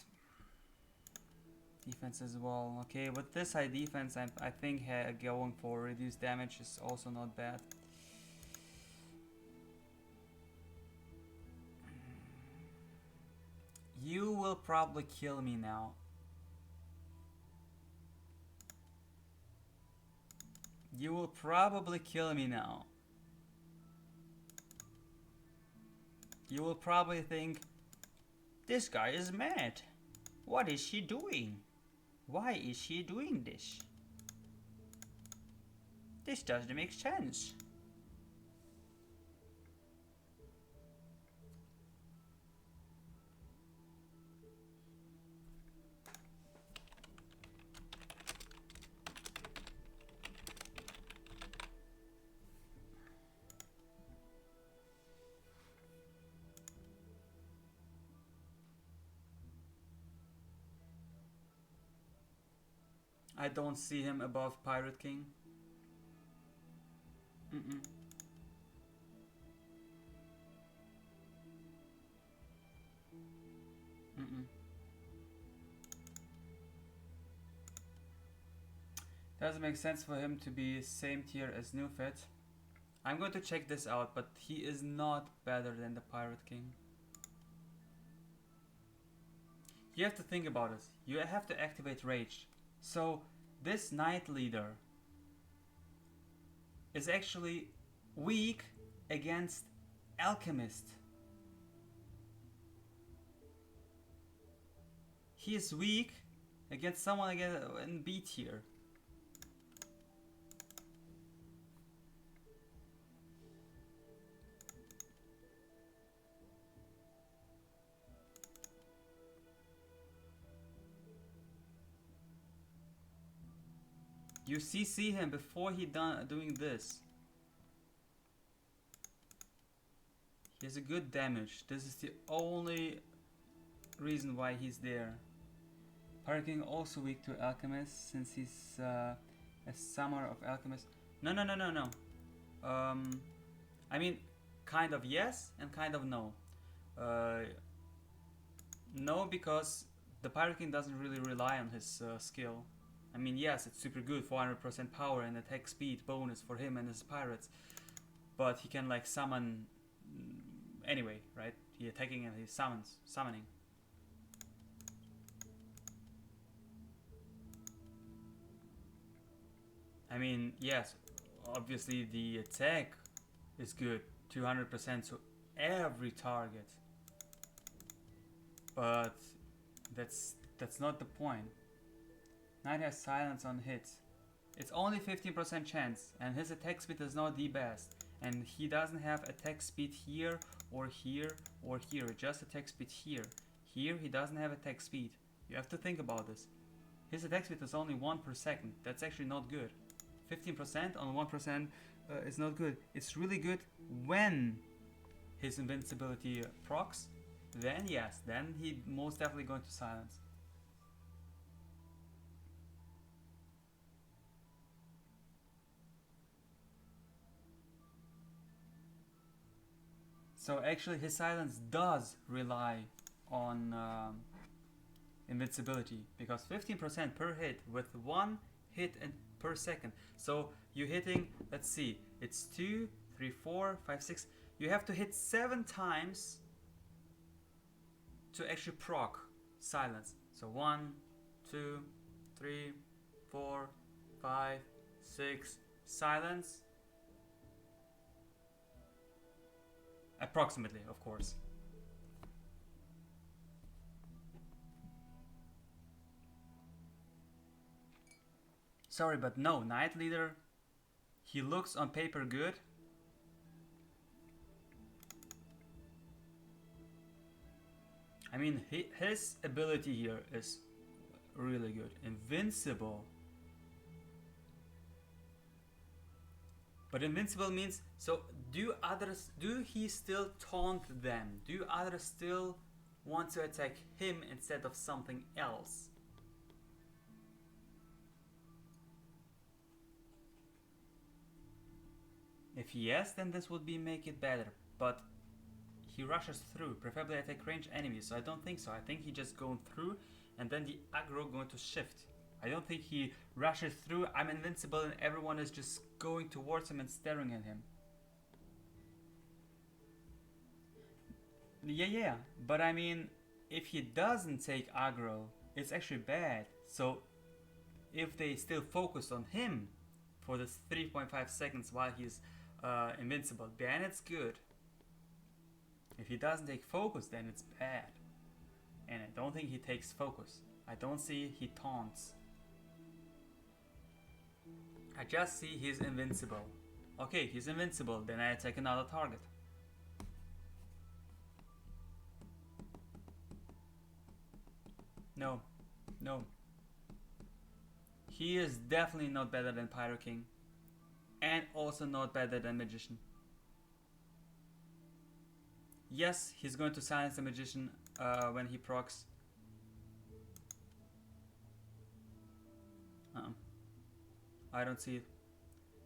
Defense as well. Okay, with this high defense, I think going for reduced damage is also not bad. You will probably kill me now. You will probably kill me now. You will probably think, this guy is mad. What is she doing? Why is she doing this? This doesn't make sense. I don't see him above Pirate King. Mm-mm. Mm-mm. Doesn't make sense for him to be same tier as Newfed. I'm going to check this out, but he is not better than the Pirate King. You have to think about it. You have to activate Rage. So this Knight Leader is actually weak against Alchemist. He is weak against someone in B tier. You CC him before he doing this. He has a good damage. This is the only reason why he's there. Pirate King also weak to Alchemist since he's a summer of Alchemist. No. I mean, kind of yes and kind of no. No, because the Pirate King doesn't really rely on his skill. I mean, yes, it's super good, 400% power and attack speed bonus for him and his pirates. But he can like summon anyway, right? He attacking and he summoning. I mean, yes, obviously the attack is good, 200% to every target. But that's not the point. Knight has silence on hits. It's only 15% chance, and his attack speed is not the best. And he doesn't have attack speed here, or here, or here. Just attack speed here. Here he doesn't have attack speed. You have to think about this. His attack speed is only 1 per second. That's actually not good. 15% on 1% is not good. It's really good when his invincibility procs. Then yes, then he most definitely going to silence. So actually his silence does rely on invincibility, because 15% per hit with 1 hit and per second. So you're hitting, let's see, it's 2, 3, 4, 5, 6. You have to hit 7 times to actually proc silence. So 1, 2, 3, 4, 5, 6, silence. Approximately, of course. Sorry, but no, Knight Leader, he looks on paper good. I mean, his ability here is really good. Invincible. But invincible means, so do he still taunt them? Do others still want to attack him instead of something else? If yes, then this would make it better, but he rushes through, preferably attack range enemies, so I don't think so. I think he just going through and then the aggro going to shift. I don't think he rushes through, I'm invincible, and everyone is just going towards him and staring at him. Yeah, but I mean, if he doesn't take aggro, it's actually bad. So if they still focus on him for this 3.5 seconds while he's invincible, then it's good. If he doesn't take focus, then it's bad. And I don't think he takes focus. I don't see he taunts. I just see he's invincible. Okay, he's invincible, then I attack another target. No, no. He is definitely not better than Pyro King. And also not better than Magician. Yes, he's going to silence the Magician when he procs. I don't see it.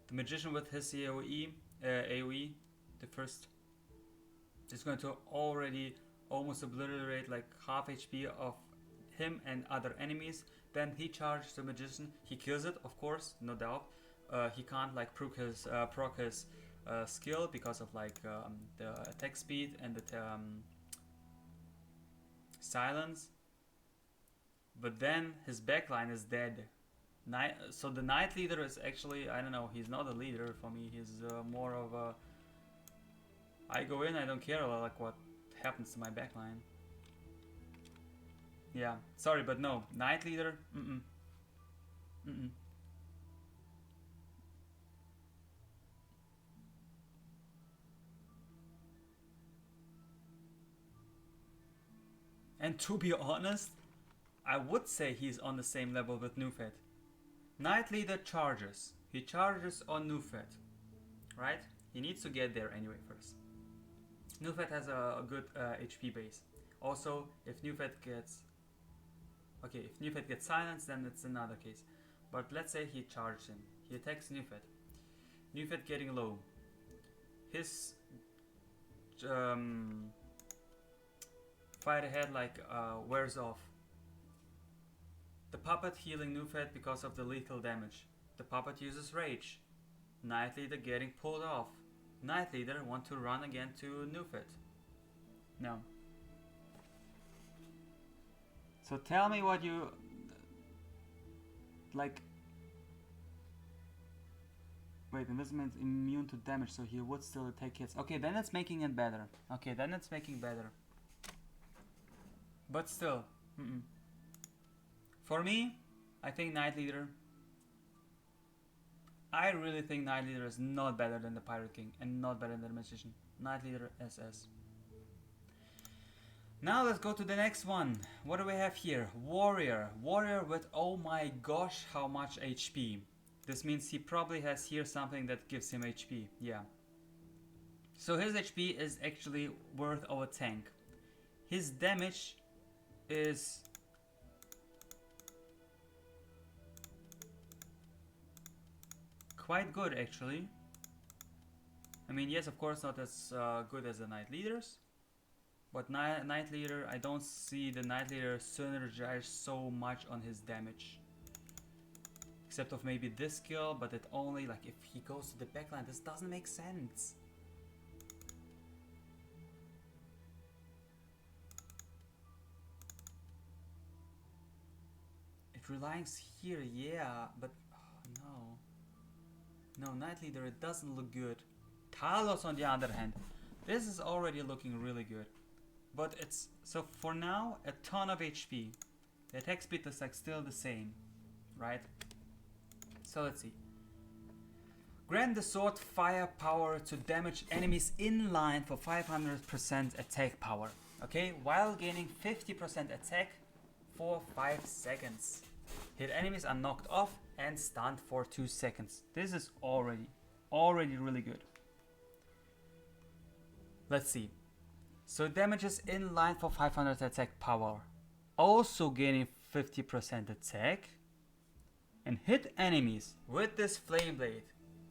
The Magician with his AoE, the first, is going to already almost obliterate like half HP of him and other enemies. Then he charges the Magician. He kills it, of course, no doubt. He can't like proc his skill because of like the attack speed and the silence. But then his backline is dead. So the Knight Leader is actually, I don't know, he's not a leader for me. He's more of a, I go in, I don't care like what happens to my backline. Yeah, sorry, but no, Knight Leader, And to be honest, I would say he's on the same level with Newfed. Knight Leader charges. He charges on Newfed, right? He needs to get there anyway first. Newfed has a good HP base. Also, if Newfed gets... Okay, if Newfed gets silenced, then it's another case. But let's say he charged him. He attacks Newfed. Newfed getting low. His fight ahead like wears off. The puppet healing Newfed because of the lethal damage. The puppet uses rage. Knight Leader getting pulled off. Knight Leader want to run again to Newfed. No. So tell me what you like. Wait, investment immune to damage, so he would still take hits. Okay, then it's making it better. Okay, then it's making better. But still, for me, I think Knight Leader. I really think Knight Leader is not better than the Pirate King and not better than the Magician. Knight Leader SS. Now let's go to the next one. What do we have here? Warrior. Warrior with, oh my gosh, how much HP. This means he probably has here something that gives him HP. Yeah. So his HP is actually worth of a tank. His damage is quite good actually. I mean, yes, of course not as good as the Knight Leaders, but Knight Leader, I don't see the Knight Leader synergize so much on his damage. Except of maybe this skill, but it only, like, if he goes to the backline, this doesn't make sense. It relies here, yeah, but oh, no. No, Knight Leader, it doesn't look good. Talos, on the other hand, this is already looking really good. But it's, so for now, a ton of HP. The attack speed is like still the same, right? So let's see. Grant the sword firepower to damage enemies in line for 500% attack power. Okay, while gaining 50% attack for 5 seconds. Hit enemies are knocked off and stunned for 2 seconds. This is already really good. Let's see. So damages in line for 500 attack power. Also gaining 50% attack. And hit enemies with this flame blade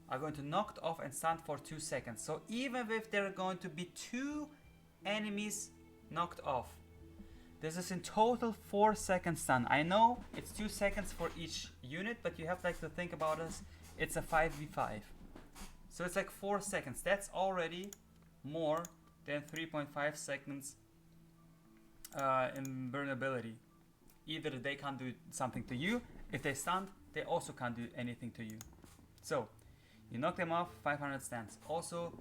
are going to knocked off and stunned for 2 seconds. So even if there are going to be 2 enemies knocked off, this is in total 4 seconds stun. I know it's 2 seconds for each unit, but you have like to think about this. It's a 5v5. So it's like 4 seconds. That's already more than 3.5 seconds invulnerability. Either they can't do something to you, if they stunned, they also can't do anything to you. So, you knock them off, 500 stance. Also,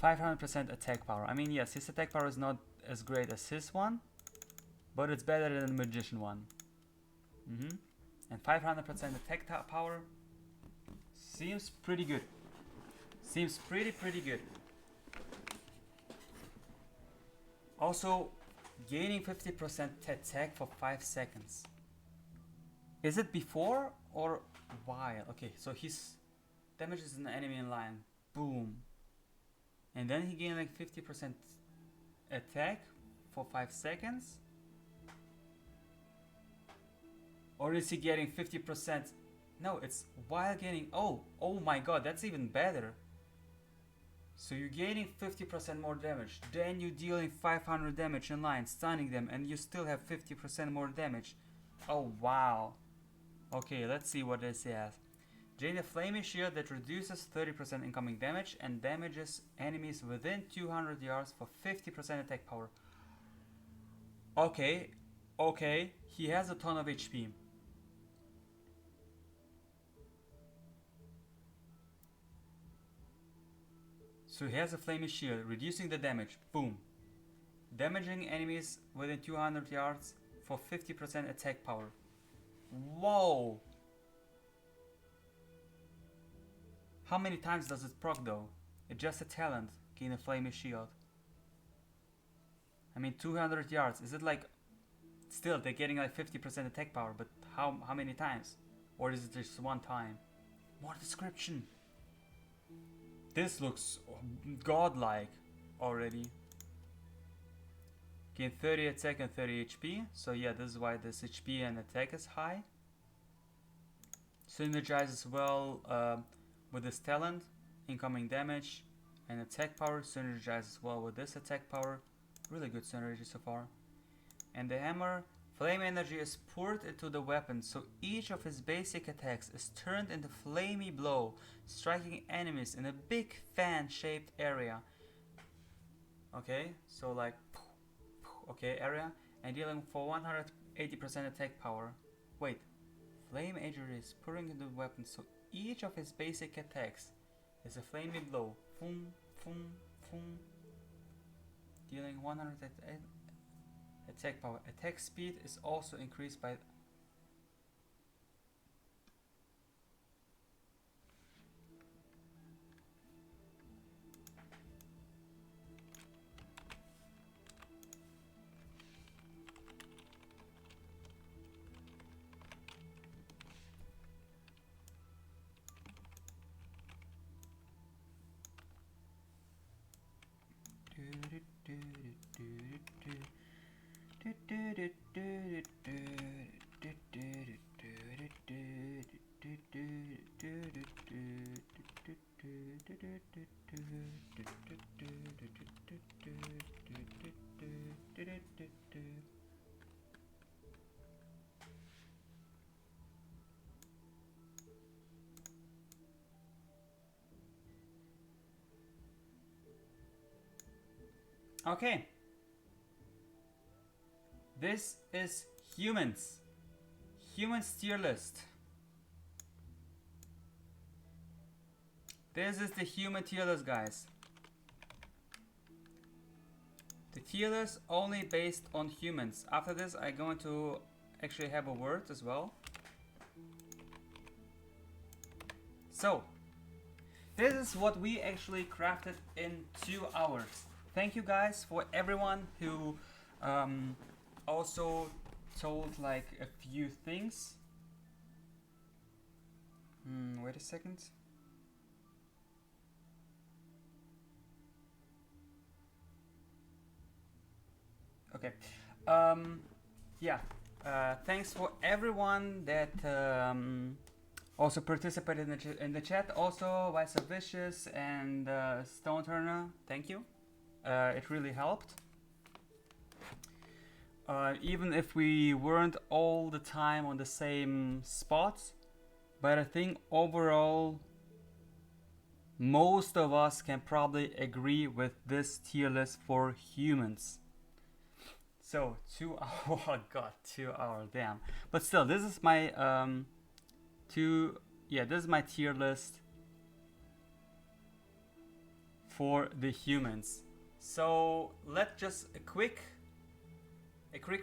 500% attack power. I mean, yes, his attack power is not as great as his one, but it's better than the magician one. And 500% attack power seems pretty good. Seems pretty good. Also, gaining 50% attack for 5 seconds. Is it before or while? Okay, so his damages an enemy in line. Boom. And then he gained like 50% attack for 5 seconds. Or is he getting 50%? No, it's while gaining. Oh my god, that's even better. So you're gaining 50% more damage. Then you're dealing 500 damage in line, stunning them, and you still have 50% more damage. Oh wow. Okay, let's see what this has. Gain a flaming shield that reduces 30% incoming damage and damages enemies within 200 yards for 50% attack power. Okay, he has a ton of HP. So he has a flaming shield, reducing the damage. Boom. Damaging enemies within 200 yards for 50% attack power. Whoa! How many times does it proc though? It's just a talent, gain a flaming shield. I mean 200 yards, is it like... Still, they're getting like 50% attack power, but how many times? Or is it just one time? More description! This looks godlike already. Gain 30 attack and 30 HP. So yeah, this is why this HP and attack is high. Synergizes well with this talent. Incoming damage and attack power. Synergizes well with this attack power. Really good synergy so far. And the hammer. Flame energy is poured into the weapon, so each of his basic attacks is turned into flamey blow, striking enemies in a big fan-shaped area. Okay, so like, okay, area, and dealing for 180% attack power. Wait, flame energy is pouring into the weapon, so each of his basic attacks is a flamey blow. Boom, boom, boom. Dealing 188. Attack power. Attack speed is also increased by... Okay. This is humans. Humans tier list. This is the human tier list, guys. The tier list only based on humans. After this, I'm going to actually have a word as well. So, this is what we actually crafted in 2 hours. Thank you guys for everyone who also told like a few things. Wait a second. Okay. Yeah. Thanks for everyone that also participated in the chat. Also, Vice Vicious and Stone Turner. Thank you. It really helped. Even if we weren't all the time on the same spots, but I think overall most of us can probably agree with this tier list for humans. So 2 hour, oh god, 2 hour, damn. But still, this is my this is my tier list for the humans. So let's just a quick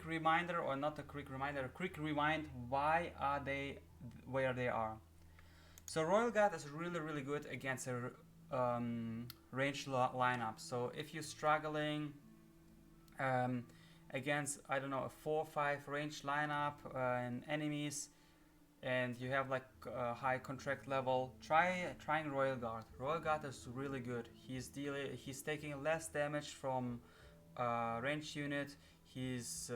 reminder, or not a quick reminder, a quick rewind. Why are they where they are? So Royal Guard is really good against a ranged lineup. So if you're struggling against, I don't know, a 4-5 ranged lineup and enemies, and you have like a high contract level, trying Royal Guard. Royal Guard is really good. He's taking less damage from ranged unit. He's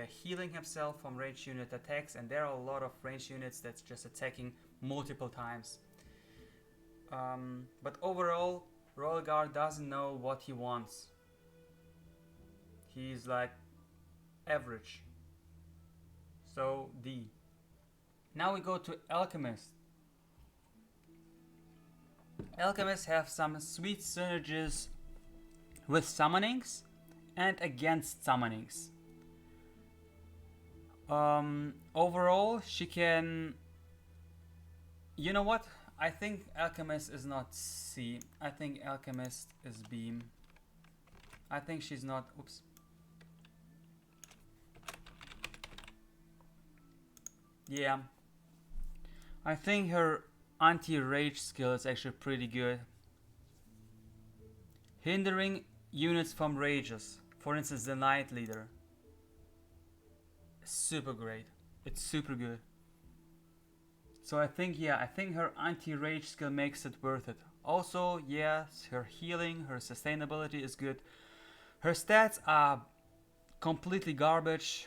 healing himself from ranged unit attacks, and there are a lot of ranged units that's just attacking multiple times. But overall, Royal Guard doesn't know what he wants. He's like average. So D. Now we go to Alchemist. Alchemists have some sweet synergies with summonings and against summonings. Overall, she can... You know what? I think Alchemist is not C. I think Alchemist is B. I think she's not... Oops. Yeah. I think her anti-rage skill is actually pretty good. Hindering units from rages. For instance, the Knight Leader. Super great. It's super good. So I think her anti-rage skill makes it worth it. Also, yes, her healing, her sustainability is good. Her stats are completely garbage.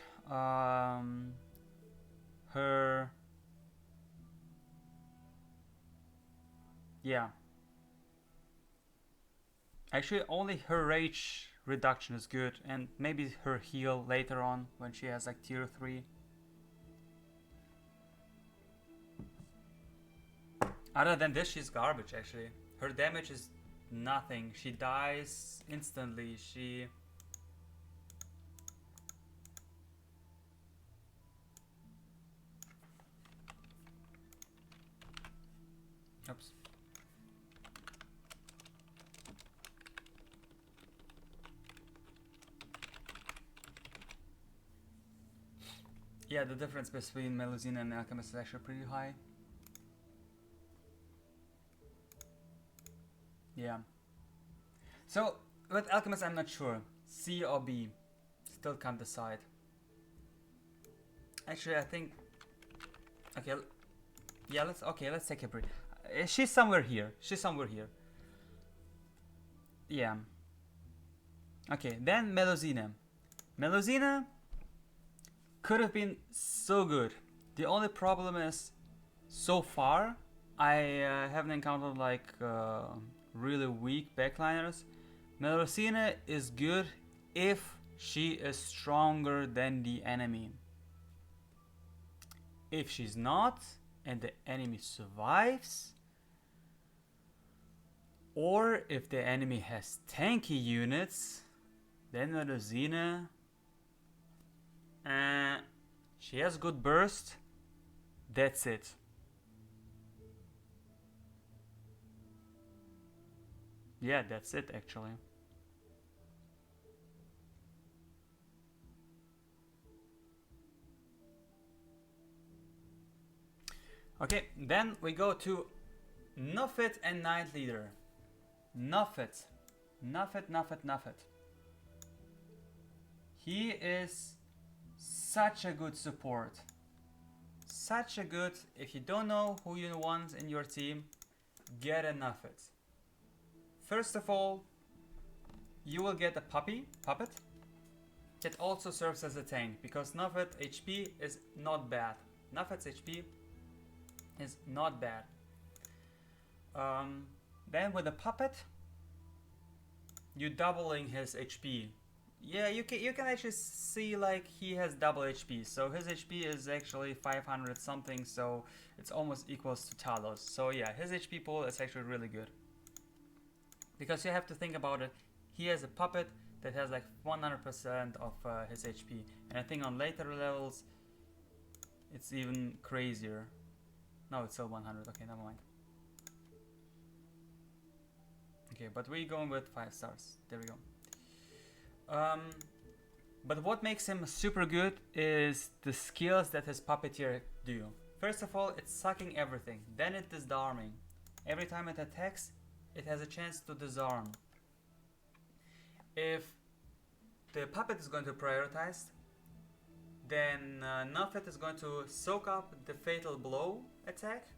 Actually, only her rage reduction is good, and maybe her heal later on when she has like tier 3. Other than this, she's garbage actually. Her damage is nothing. She dies instantly. Oops. Yeah, the difference between Melusina and Alchemist is actually pretty high. Yeah. So, with Alchemist I'm not sure. C or B. Still can't decide. Actually, I think... Okay. Yeah, let's take a break. She's somewhere here. Yeah. Okay, then Melusina. Melusina could have been so good. The only problem is, so far, I haven't encountered like really weak backliners. Melusina is good if she is stronger than the enemy. If she's not, and the enemy survives, or if the enemy has tanky units, then Melusina, she has good burst, that's it. Yeah, that's it actually. Okay, then we go to Newfed and Knight Leader. Newfed. He is such a good support. Such a good, if you don't know who you want in your team, get a Newfed. First of all, you will get a puppet that also serves as a tank, because Newfed HP is not bad. Newfed's HP is not bad. Then with a puppet, you're doubling his HP. Yeah, you can actually see like he has double HP. So his HP is actually 500 something, so it's almost equals to Talos. So yeah, his HP pool is actually really good. Because you have to think about it, he has a puppet that has like 100% of his HP. And I think on later levels it's even crazier. No, it's still 100. Okay, never mind. Okay, but we're going with 5 stars. There we go. But what makes him super good is the skills that his puppeteer do. First of all, it's sucking everything. Then it's disarming. Every time it attacks, it has a chance to disarm. If the puppet is going to prioritize, then Newfed is going to soak up the fatal blow attack,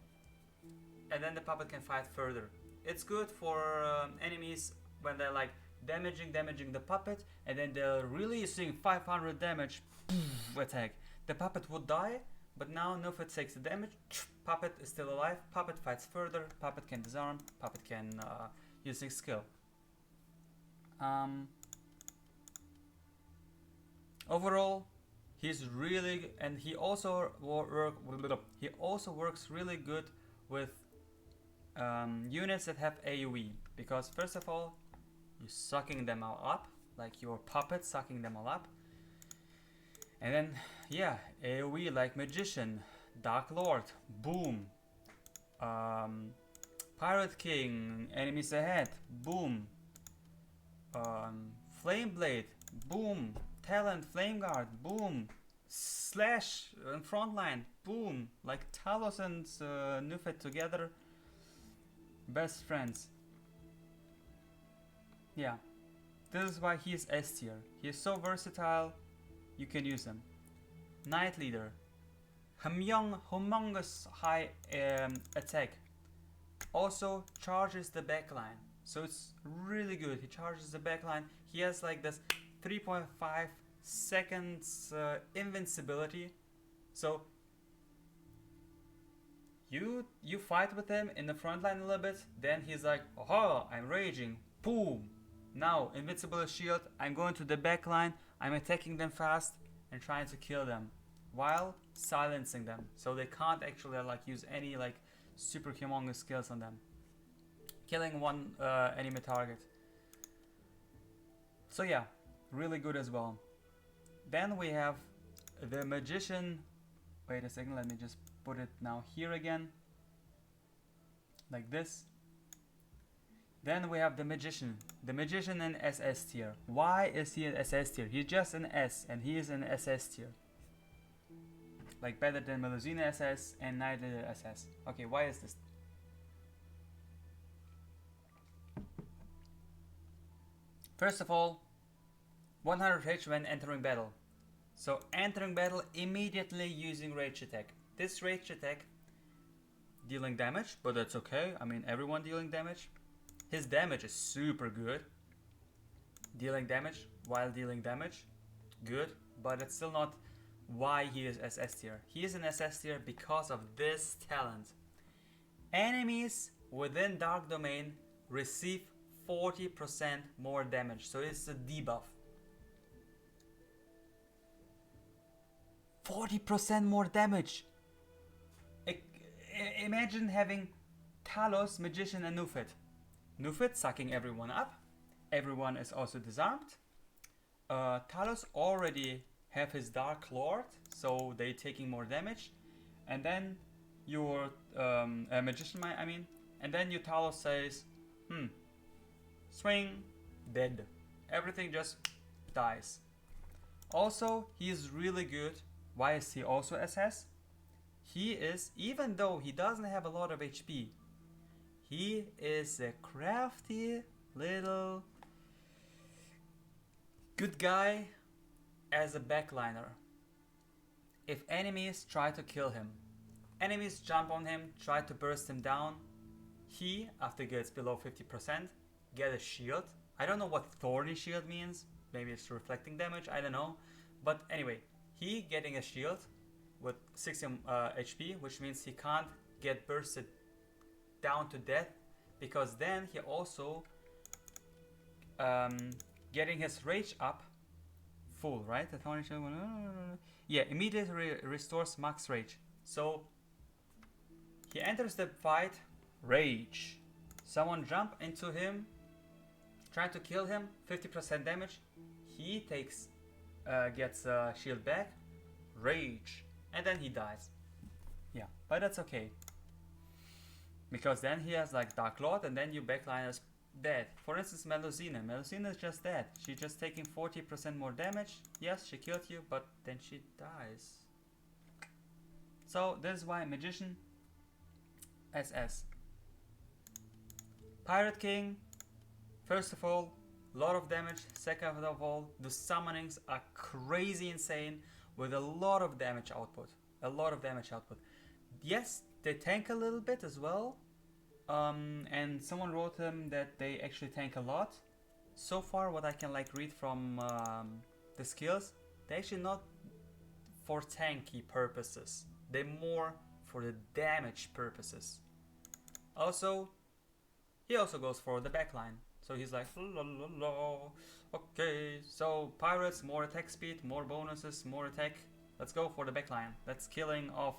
and then the puppet can fight further. It's good for enemies when they're like damaging the puppet, and then they're releasing 500 damage attack. The puppet would die, but now Newfed takes the damage. Puppet is still alive. Puppet fights further. Puppet can disarm. Puppet can use his skill. Overall, he's really, and he also works really good with units that have AoE, because first of all, you're sucking them all up, like your puppet sucking them all up. And then, yeah, AoE like Magician, Dark Lord, boom. Pirate King, enemies ahead, boom. Flame Blade, boom. Talent, Flame Guard, boom. Slash in frontline, boom. Like Talos and Newfed together, best friends. Yeah, this is why he is S tier. He is so versatile, you can use him. Knight Leader, humongous high attack. Also charges the backline, so it's really good. He charges the backline. He has like this 3.5 seconds invincibility. So you fight with him in the front line a little bit, then he's like, oh, I'm raging, boom. Now, invincible shield, I'm going to the back line, I'm attacking them fast and trying to kill them while silencing them, so they can't actually like use any like super humongous skills on them. Killing one enemy target. So yeah, really good as well. Then we have the Magician. Wait a second, let me just put it now here again. Like this. Then we have the Magician. The Magician in SS tier. Why is he an SS tier? He's just an S and he is an SS tier. Like better than Melusina SS and Knight Leader SS. Okay, why is this? First of all, 100 rage when entering battle. So entering battle immediately using rage attack. This rage attack dealing damage, but that's okay. I mean, everyone dealing damage. His damage is super good. Dealing damage while dealing damage, good, but it's still not why he is SS tier. He is an SS tier because of this talent. Enemies within Dark Domain receive 40% more damage, so it's a debuff. 40% more damage. Imagine having Talos, Magician and Newfed. Newfed sucking everyone up. Everyone is also disarmed. Talos already have his Dark Lord, so they taking more damage. And then your Magician, I mean, and then your Talos says, swing, dead. Everything just dies. Also, he is really good. Why is he also SS? He is, even though he doesn't have a lot of HP, he is a crafty little good guy as a backliner. If enemies try to kill him, enemies jump on him, try to burst him down, he, after he gets below 50%, get a shield. I don't know what thorny shield means. Maybe it's reflecting damage, I don't know. But anyway, he getting a shield with 60 HP, which means he can't get bursted down to death, because then he also getting his rage up full, right? The thorny shield, yeah, immediately restores max rage. So he enters the fight, rage. Someone jump into him, Try to kill him, 50% damage. He gets shield back, rage, and then he dies. Yeah, but that's okay. Because then he has like Dark Lord, and then your backline is dead. For instance, Melusina. Melusina is just dead. She's just taking 40% more damage. Yes, she killed you, but then she dies. So this is why Magician SS. Pirate King, first of all, lot of damage. Second of all, the summonings are crazy insane with a lot of damage output. A lot of damage output. Yes, they tank a little bit as well. And someone wrote them that they actually tank a lot. So far, what I can like read from the skills, they're actually not for tanky purposes. They're more for the damage purposes. Also, he also goes for the backline. So he's like, la, la, la. Okay, so pirates, more attack speed, more bonuses, more attack. Let's go for the backline. That's killing off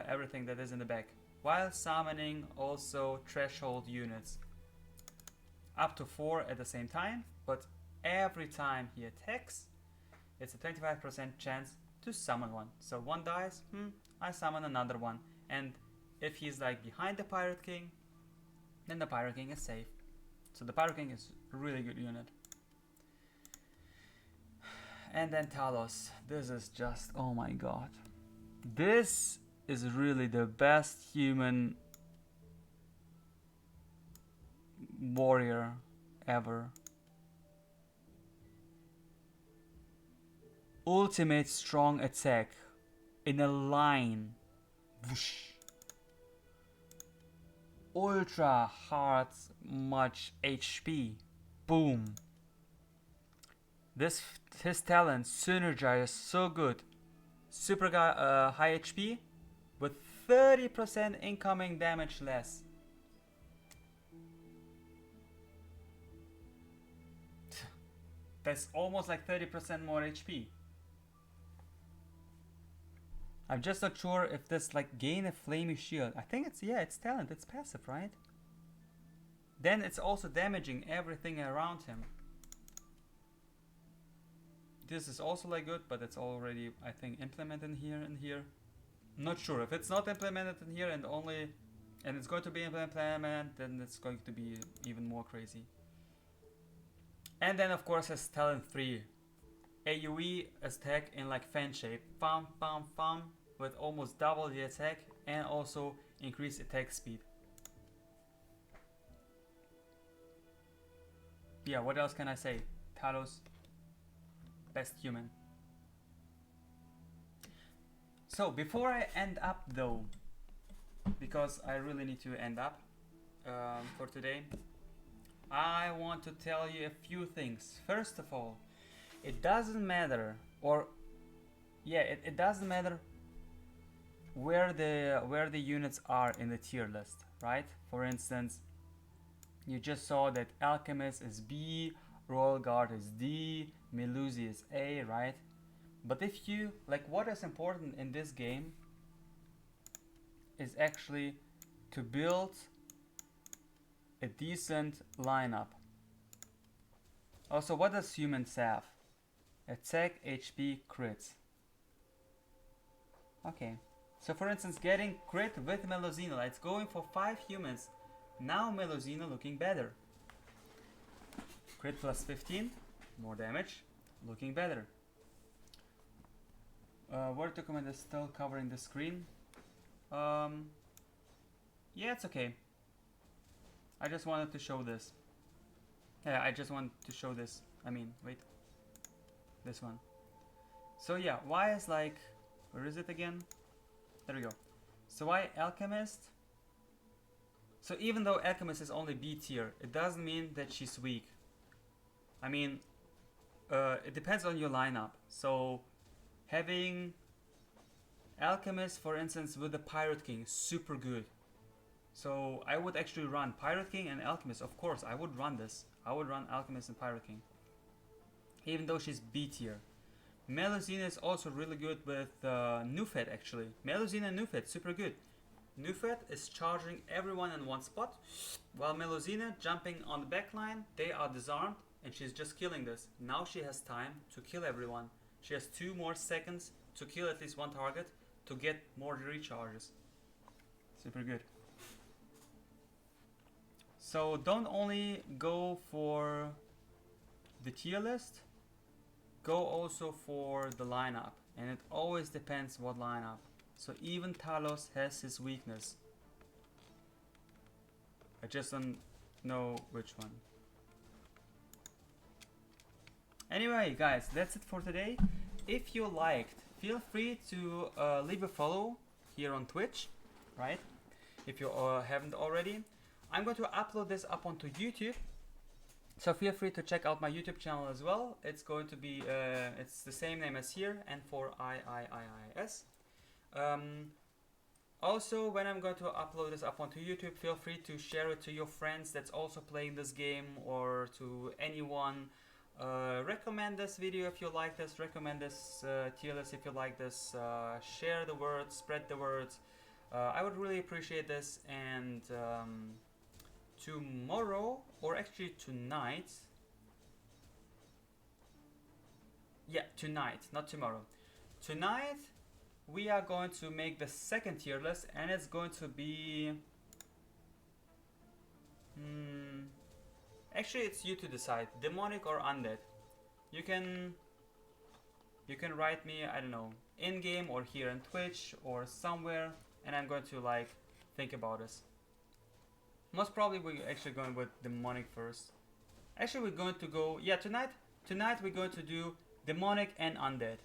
everything that is in the back. While summoning also threshold units. Up to 4 at the same time, but every time he attacks, it's a 25% chance to summon one. So one dies, I summon another one. And if he's like behind the Pirate King, then the Pirate King is safe. So the Pirate King is a really good unit. And then Talos. This is just, oh my god. This is really the best human warrior ever. Ultimate strong attack in a line. Whoosh. Ultra hard much HP. Boom. His talent synergizes so good. Super high HP with 30% incoming damage less. That's almost like 30% more HP. I'm just not sure if this like gain a flamey shield. I think it's, yeah, it's talent, it's passive, right? Then it's also damaging everything around him. This is also like good, but it's already, I think, implemented here and here. Not sure if it's not implemented in here and it's going to be implemented, then it's going to be even more crazy. And then of course his talent 3. AoE attack in like fan shape. Bam, bam, bam. With almost double the attack and also increase attack speed. Yeah, what else can I say? Talos, best human. So before I end up though, because I really need to end up for today, I want to tell you a few things. First of all, it doesn't matter, it doesn't matter where the units are in the tier list, right? For instance, you just saw that Alchemist is B, Royal Guard is D, Melusina is A, right? But if you, like, what is important in this game is actually to build a decent lineup. Also, what does humans have? Attack, HP, crits. Okay, so for instance, getting crit with Melusina, it's going for 5 humans. Now Melusina looking better. Crit plus 15, more damage, looking better. Word document is still covering the screen. Yeah, it's okay. I just wanted to show this. Yeah, I just want to show this. I mean, wait. This one. So yeah, why is like, where is it again? There we go. So why Alchemist? So even though Alchemist is only B tier, it doesn't mean that she's weak. I mean, it depends on your lineup. So having Alchemist, for instance, with the Pirate King, super good. So I would actually run Pirate King and Alchemist. Of course, I would run this. I would run Alchemist and Pirate King, even though she's B tier. Melusina is also really good with Newfed actually. Melusina and Newfed, super good. Newfed is charging everyone in one spot, while Melusina jumping on the backline. They are disarmed, and she's just killing this. Now she has time to kill everyone. She has 2 more seconds to kill at least one target to get more recharges. Super good. So don't only go for the tier list, go also for the lineup, and it always depends what lineup. So even Talos has his weakness. I just don't know which one. Anyway, guys, that's it for today. If you liked, feel free to leave a follow here on Twitch, right? If you haven't already. I'm going to upload this up onto YouTube, so feel free to check out my YouTube channel as well. It's going to be, it's the same name as here, N4IIIIS. Also, when I'm going to upload this up onto YouTube, feel free to share it to your friends that's also playing this game, or to anyone. Recommend this video if you like this, recommend this tier list if you like this, share the words, spread the words. I would really appreciate this, and tomorrow, or actually tonight, yeah, tonight, not tomorrow, tonight we are going to make the second tier list, and it's going to be actually it's you to decide, demonic or undead. You can write me, I don't know, in game or here on Twitch or somewhere, and I'm going to like think about this. Most probably we're actually going with demonic first. Actually we're going to go, yeah, tonight we're going to do demonic and undead.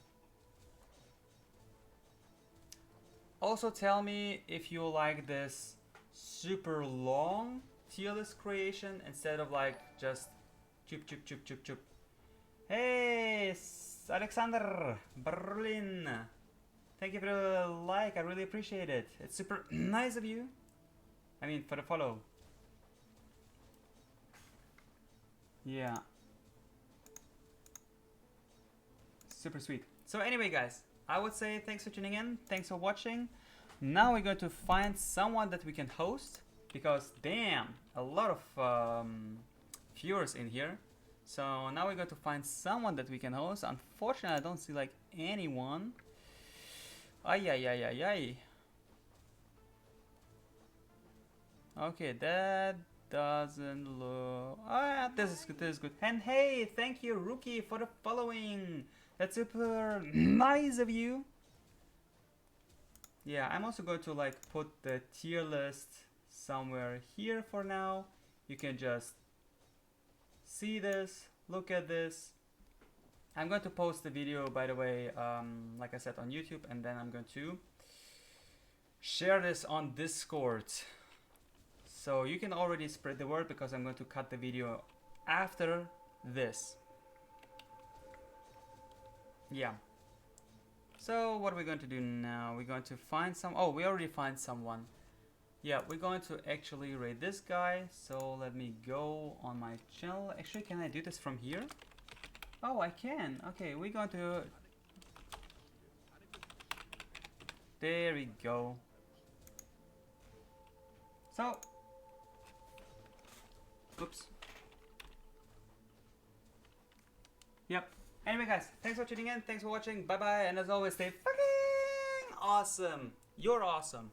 Also tell me if you like this super long tier list creation instead of like just chup chup chup chup chup. Hey, Alexander Berlin, thank you for the like, I really appreciate it. It's super nice of you. I mean, for the follow. Yeah, super sweet. So anyway, guys, I would say thanks for tuning in, thanks for watching. Now we're going to find someone that we can host, because damn, a lot of viewers in here. So now we're going to find someone that we can host. Unfortunately, I don't see like anyone. Ay ay ay ay ay. Okay, that doesn't look. Ah, this is good. This is good. And hey, thank you, Rookie, for the following. That's super nice of you. Yeah, I'm also going to like put the tier list somewhere here for now. You can just see this, look at this. I'm going to post the video, by the way, like I said, on YouTube, and then I'm going to share this on Discord. So you can already spread the word, because I'm going to cut the video after this. Yeah. So what are we going to do now? We're going to find some. Oh, we already find someone. Yeah, we're going to actually raid this guy. So let me go on my channel. Actually, can I do this from here? Oh, I can. Okay, we're going to. There we go. So. Oops. Yep. Anyway, guys, thanks for tuning in. Thanks for watching. Bye bye. And as always, stay fucking awesome. You're awesome.